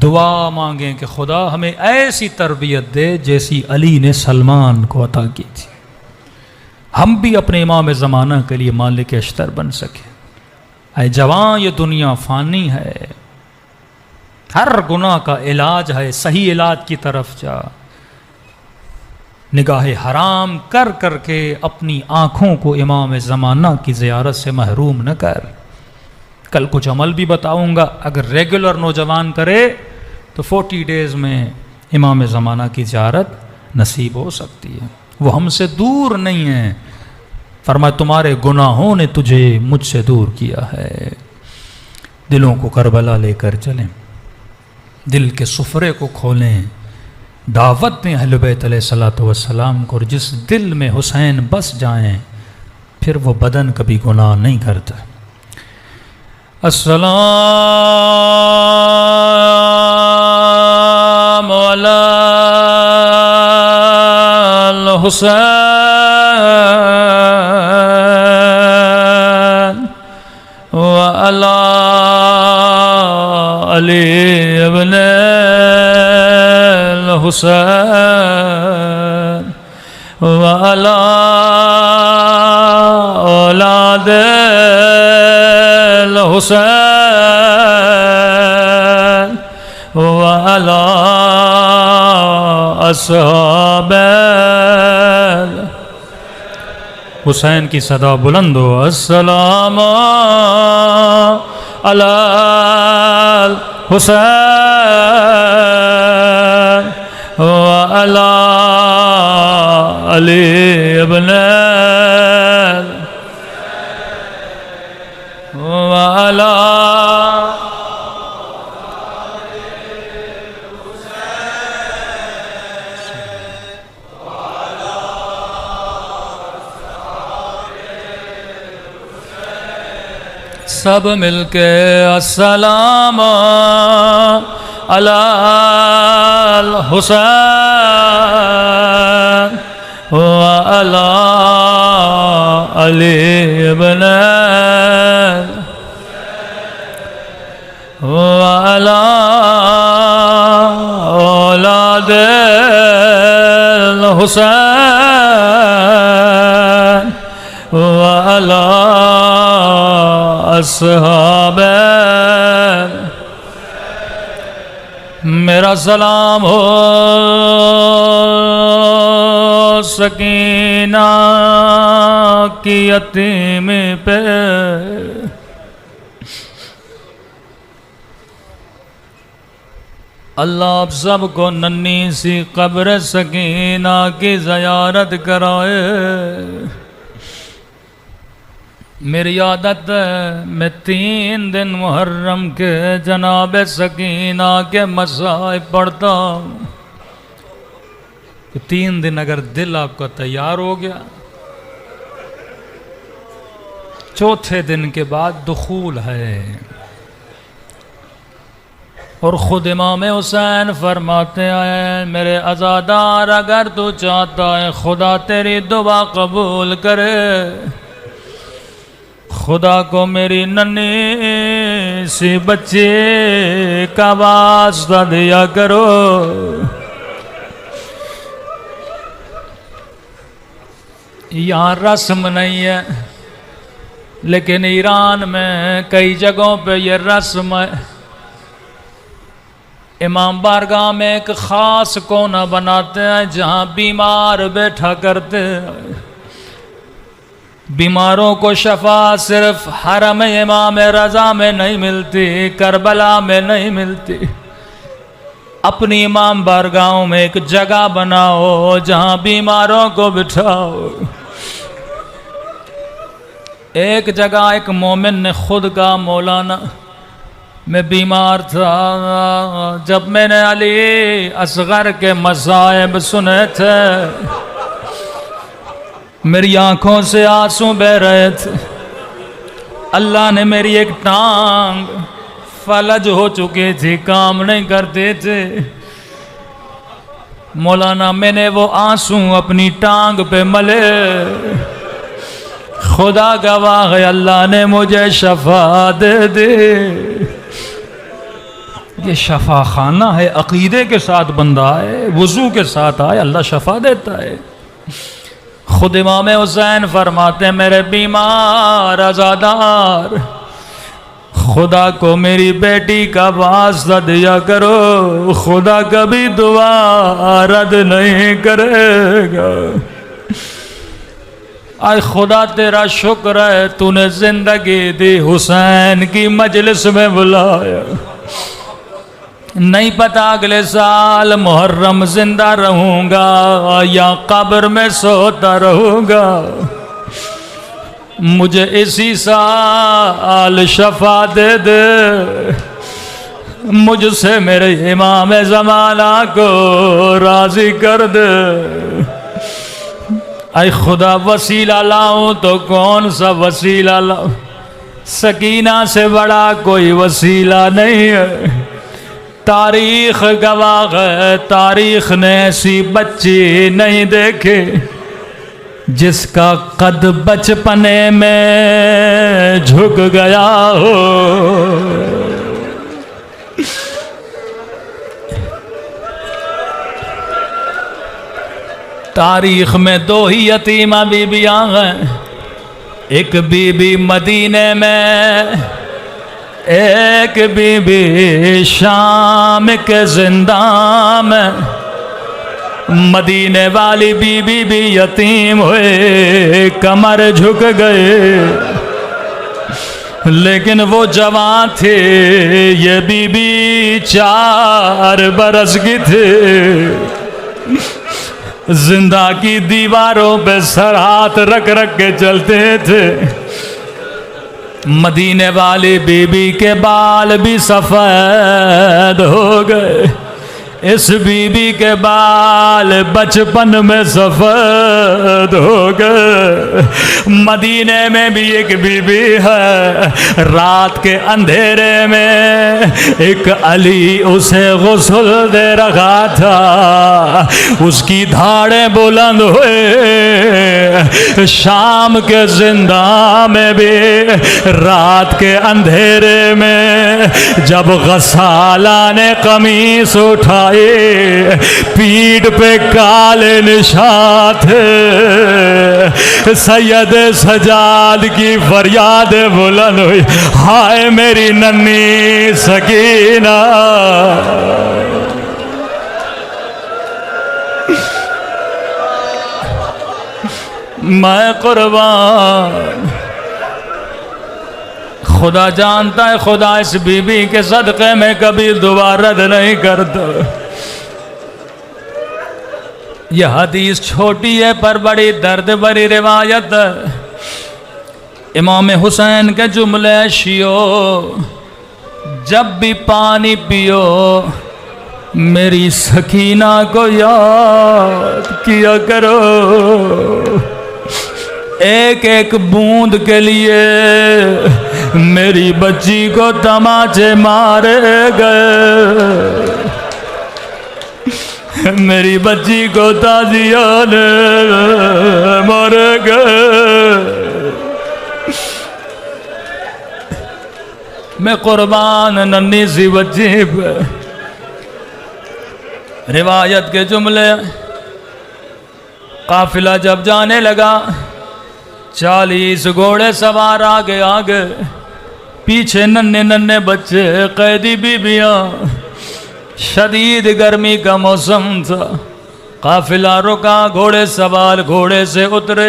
دعا مانگیں کہ خدا ہمیں ایسی تربیت دے جیسی علی نے سلمان کو عطا کی تھی، ہم بھی اپنے امام زمانہ کے لیے مالک اشتر بن سکے۔ اے جوان یہ دنیا فانی ہے، ہر گناہ کا علاج ہے، صحیح علاج کی طرف جا، نگاہ حرام کر کر کے اپنی آنکھوں کو امام زمانہ کی زیارت سے محروم نہ کر۔ کل کچھ عمل بھی بتاؤں گا، اگر ریگولر نوجوان کرے تو 40 ڈیز میں امام زمانہ کی زیارت نصیب ہو سکتی ہے۔ وہ ہم سے دور نہیں ہیں، فرمایا تمہارے گناہوں نے تجھے مجھ سے دور کیا ہے۔ دلوں کو کربلا لے کر چلیں، دل کے سفرے کو کھولیں، دعوت دیں اہل بیت علیہ الصلوۃ والسلام کو، اور جس دل میں حسین بس جائیں پھر وہ بدن کبھی گناہ نہیں کرتا۔ السلام علی الحسین وعلی علی ابن الحسین وعلی اولاد الحسین وعلی اصحاب حسین کی صدا بلند ہو، السلام علی الحسین وعلی علی ابن وعلی سب مل کے السلام علی الحسین وعلی علی ابن وعلی الحسین وعلی اصحابہ میرا سلام ہو سکینہ کی یتیم پہ اللہ آپ سب کو ننھی سی قبر سکینہ کی زیارت کرائے۔ میری عادت ہے میں 3 دن محرم کے جناب سکینہ کے مصائب پڑھتا ہوں۔ 3 دن اگر دل آپ کا تیار ہو گیا، 4تھے دن کے بعد دخول ہے۔ اور خود امام حسین فرماتے ہیں میرے عزادار اگر تو چاہتا ہے خدا تیری دعا قبول کرے، خدا کو میری ننھی سی بچے کا واسطہ دیا کرو۔ یہاں رسم نہیں ہے، لیکن ایران میں کئی جگہوں پہ یہ رسم ہے۔ امام بارگاہ میں ایک خاص کونا بناتے ہیں جہاں بیمار بیٹھا کرتے ہیں۔ بیماروں کو شفا صرف حرم امام رضا میں نہیں ملتی، کربلا میں نہیں ملتی۔ اپنی امام بارگاہوں میں ایک جگہ بناؤ جہاں بیماروں کو بٹھاؤ۔ ایک جگہ ایک مومن نے خود کہا مولانا میں بیمار تھا، جب میں نے علی اصغر کے مصائب سنے تھے میری آنکھوں سے آنسو بہ رہے تھے۔ اللہ نے میری ایک ٹانگ فلج ہو چکی تھی، کام نہیں کرتے تھے۔ مولانا میں نے وہ آنسو اپنی ٹانگ پہ ملے، خدا گواہ ہے اللہ نے مجھے شفا دے دی۔ یہ شفا خانہ ہے، عقیدے کے ساتھ بندہ ہے، وضو کے ساتھ آئے اللہ شفا دیتا ہے۔ خود امام حسین فرماتے ہیں میرے بیمار عزادار خدا کو میری بیٹی کا واسطہ دیا کرو، خدا کبھی دعا رد نہیں کرے گا۔ اے خدا تیرا شکر ہے تو نے زندگی دی، حسین کی مجلس میں بلایا۔ نہیں پتا اگلے سال محرم زندہ رہوں گا یا قبر میں سوتا رہوں گا، مجھے اسی سال شفا دے دے، مجھ سے میرے امام زمانہ کو راضی کر دے۔ اے خدا وسیلہ لاؤں تو کون سا وسیلہ لاؤں، سکینہ سے بڑا کوئی وسیلہ نہیں ہے۔ تاریخ گواہ ہے، تاریخ نے ایسی بچی نہیں دیکھے جس کا قد بچپنے میں جھک گیا ہو۔ تاریخ میں 2 ہی یتیمہ بیبیاں ہیں، ایک بی بی مدینے میں، ایک بی بی شام کے زندان میں۔ مدینے والی بی بی بھی یتیم ہوئے، کمر جھک گئے، لیکن وہ جوان تھے، یہ بی بی 4 برس کی تھے۔ زندہ کی دیواروں پہ سر ہاتھ رکھ رکھ کے چلتے تھے۔ مدینے والی بی بی کے بال بھی سفید ہو گئے، اس بی بی کے بال بچپن میں سفید ہو گئے۔ مدینے میں بھی ایک بی بی ہے، رات کے اندھیرے میں ایک علی اسے غسل دے رہا تھا، اس کی دھاڑیں بلند ہوئے۔ شام کے زندان میں بھی رات کے اندھیرے میں جب غسالہ نے قمیص اٹھائی آئے، پیٹھ پہ کالے نشان تھے، سید سجاد کی فریاد بلند ہوئی، ہائے میری ننھی سکینہ۔ میں قربان، خدا جانتا ہے خدا اس بی بی کے صدقے میں کبھی دوبارہ رد نہیں کرتا۔ یہ حدیث چھوٹی ہے پر بڑی درد بھری روایت ہے۔ امام حسین کے جملے شیو، جب بھی پانی پیو میری سکینہ کو یاد کیا کرو، ایک ایک بوند کے لیے میری بچی کو تماچے مارے گئے، میری بچی کو تازیاں نے مارے گئے۔ میں قربان ننھی سی بچی پہ۔ روایت کے جملے، قافلہ جب جانے لگا 40 گھوڑے سوار آگے آگے، پیچھے ننھے ننھے بچے قیدی بیویاں، شدید گرمی کا موسم تھا، قافلہ رکا، گھوڑے سوار گھوڑے سے اترے۔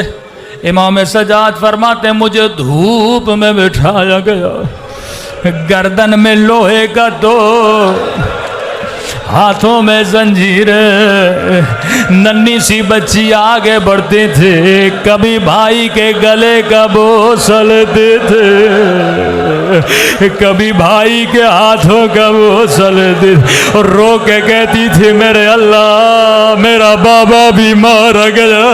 امام سجاد فرماتے مجھے دھوپ میں بٹھایا گیا، گردن میں لوہے کا دو، ہاتھوں میں زنجیریں، ننھی سی بچی آگے بڑھتی تھی، کبھی بھائی کے گلے کا بوسل دیتے، کبھی بھائی کے ہاتھوں کا بوسل دیتے، اور رو کے کہتی تھی میرے اللہ میرا بابا بھی مارا گیا،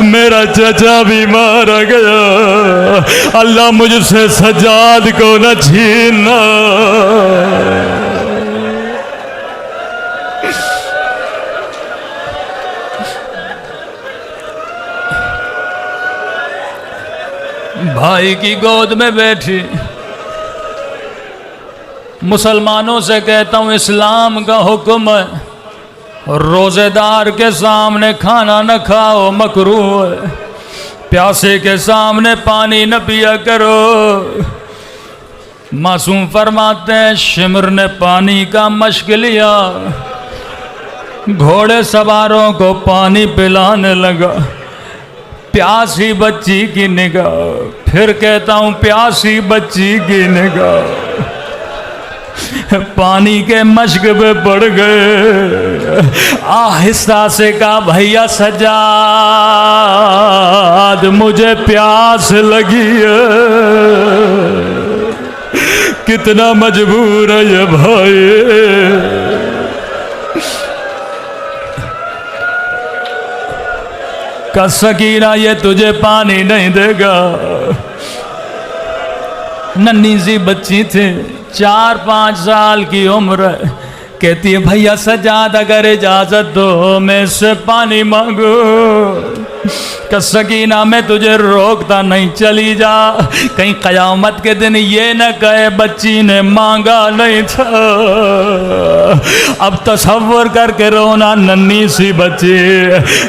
میرا چچا بھی مارا گیا، اللہ مجھ سے سجاد کو نہ چھیننا۔ بھائی کی گود میں بیٹھی، مسلمانوں سے کہتا ہوں اسلام کا حکم ہے روزے دار کے سامنے کھانا نہ کھاؤ، مکروہ ہے، پیاسے کے سامنے پانی نہ پیا کرو۔ معصوم فرماتے ہیں شمر نے پانی کا مشق لیا، گھوڑے سواروں کو پانی پلانے لگا، پیاسی بچی کی نگاہ، پھر کہتا ہوں پیاسی بچی کی نگاہ پانی کے مشق پہ پڑ گئے۔ آہستہ سے کہا بھیا سجاد مجھے پیاس لگی ہے، کتنا مجبور ہے یہ بھائی، کہ سکینہ یہ تجھے پانی نہیں دے گا۔ ننھی سی بچی تھی، 4-5 سال کی عمر ہے، کہتی ہے بھیا سجاد اگر اجازت دو میں اس سے پانی مانگو، کہ سکینہ میں تجھے روکتا نہیں، چلی جا، کہیں قیامت کے دن یہ نہ کہے بچی نے مانگا نہیں تھا۔ اب تصور کر کے رونا، ننھی سی بچی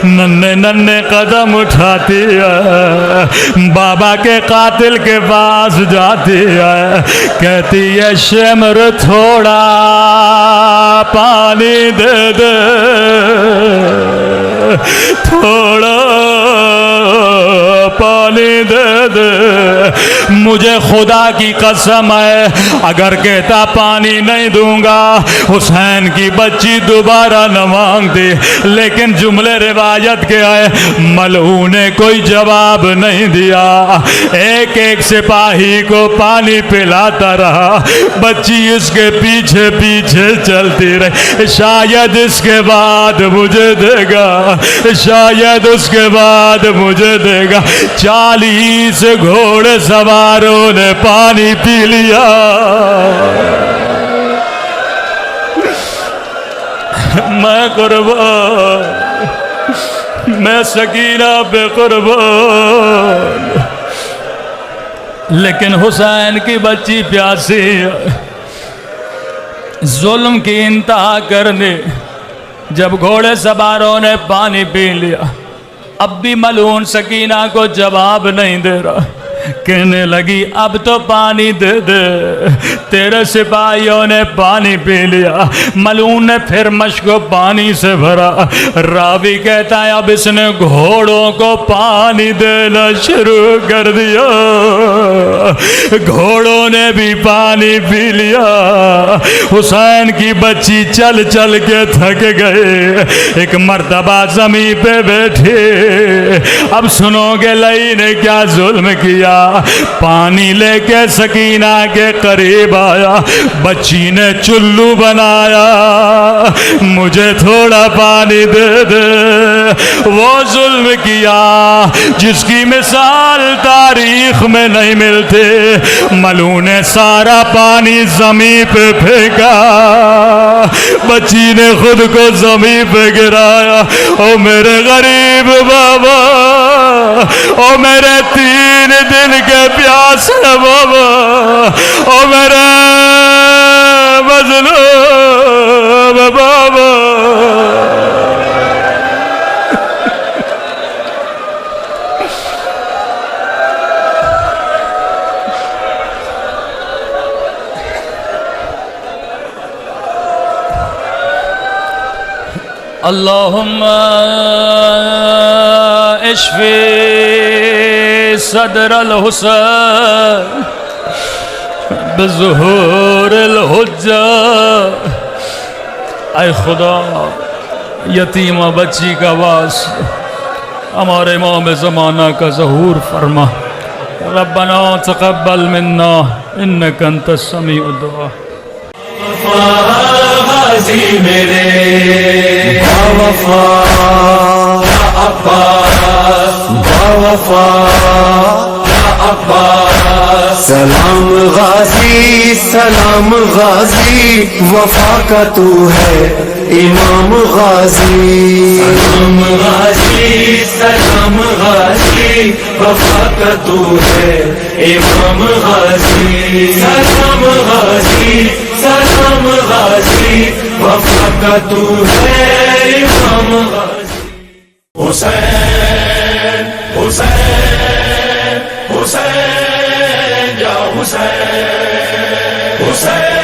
ننھے ننھے قدم اٹھاتی ہے، بابا کے قاتل کے پاس جاتی ہے، کہتی ہے شمر تھوڑا پانی دے دے، تھوڑا پانی دے دے، مجھے خدا کی قسم ہے اگر کہتا پانی نہیں دوں گا حسین کی بچی دوبارہ نہ مانگتی، لیکن جملے روایت کے آئے ملعون نے کوئی جواب نہیں دیا، ایک ایک سپاہی کو پانی پلاتا رہا، بچی اس کے پیچھے پیچھے چلتی رہی، شاید اس کے بعد مجھے دے گا، شاید اس کے بعد مجھے دے گا۔ 40 گھوڑے سواروں نے پانی پی لیا، میں قربان، میں سکینہ پہ قربان، لیکن حسین کی بچی پیاسی ہے۔ ظلم کی انتہا کر دی. جب گھوڑے سواروں نے پانی پی لیا اب بھی ملعون سکینہ کو جواب نہیں دے رہا. کہنے لگی اب تو پانی دے دے. تیرے سپاہیوں نے پانی پی لیا. ملعون نے پھر مشک کو پانی سے بھرا. راوی کہتا ہے اب اس نے گھوڑوں کو پانی دینا شروع کر دیا. گھوڑوں نے بھی پانی پی لیا. حسین کی بچی چل چل کے تھک گئے. ایک مرتبہ زمین پہ بیٹھے. اب سنو گے لئی نے کیا ظلم کیا. پانی لے کے سکینہ کے قریب آیا. بچی نے چلو بنایا. مجھے تھوڑا پانی دے دے. وہ ظلم کیا جس کی مثال تاریخ میں نہیں ملتے. ملعون نے سارا پانی زمین پہ پھینکا. بچی نے خود کو زمین پہ گرایا. او میرے غریب بابا, او میرے 3 دن کے پیاس بابا, او میرے مظلوم بابا. اللہم اشفی صدر الحسین بظہور الحجہ. اے خدا یتیمہ بچی کا واسطہ ہمارے امام زمانہ کا ظہور فرما. ربنا تقبل منا انک انت السمیع الدعاء. غازی میرے باوفا عباس, باوفا عباس. سلام غازی سلام غازی, وفا کا تو ہے امام غازی. سلام غازی سلام غازی, وفا کا تو ہے امام غازی. سلام غازی سلام غازی, وفا کا تو ہے امام غازی. حسین حسین حسین یا حسین حسین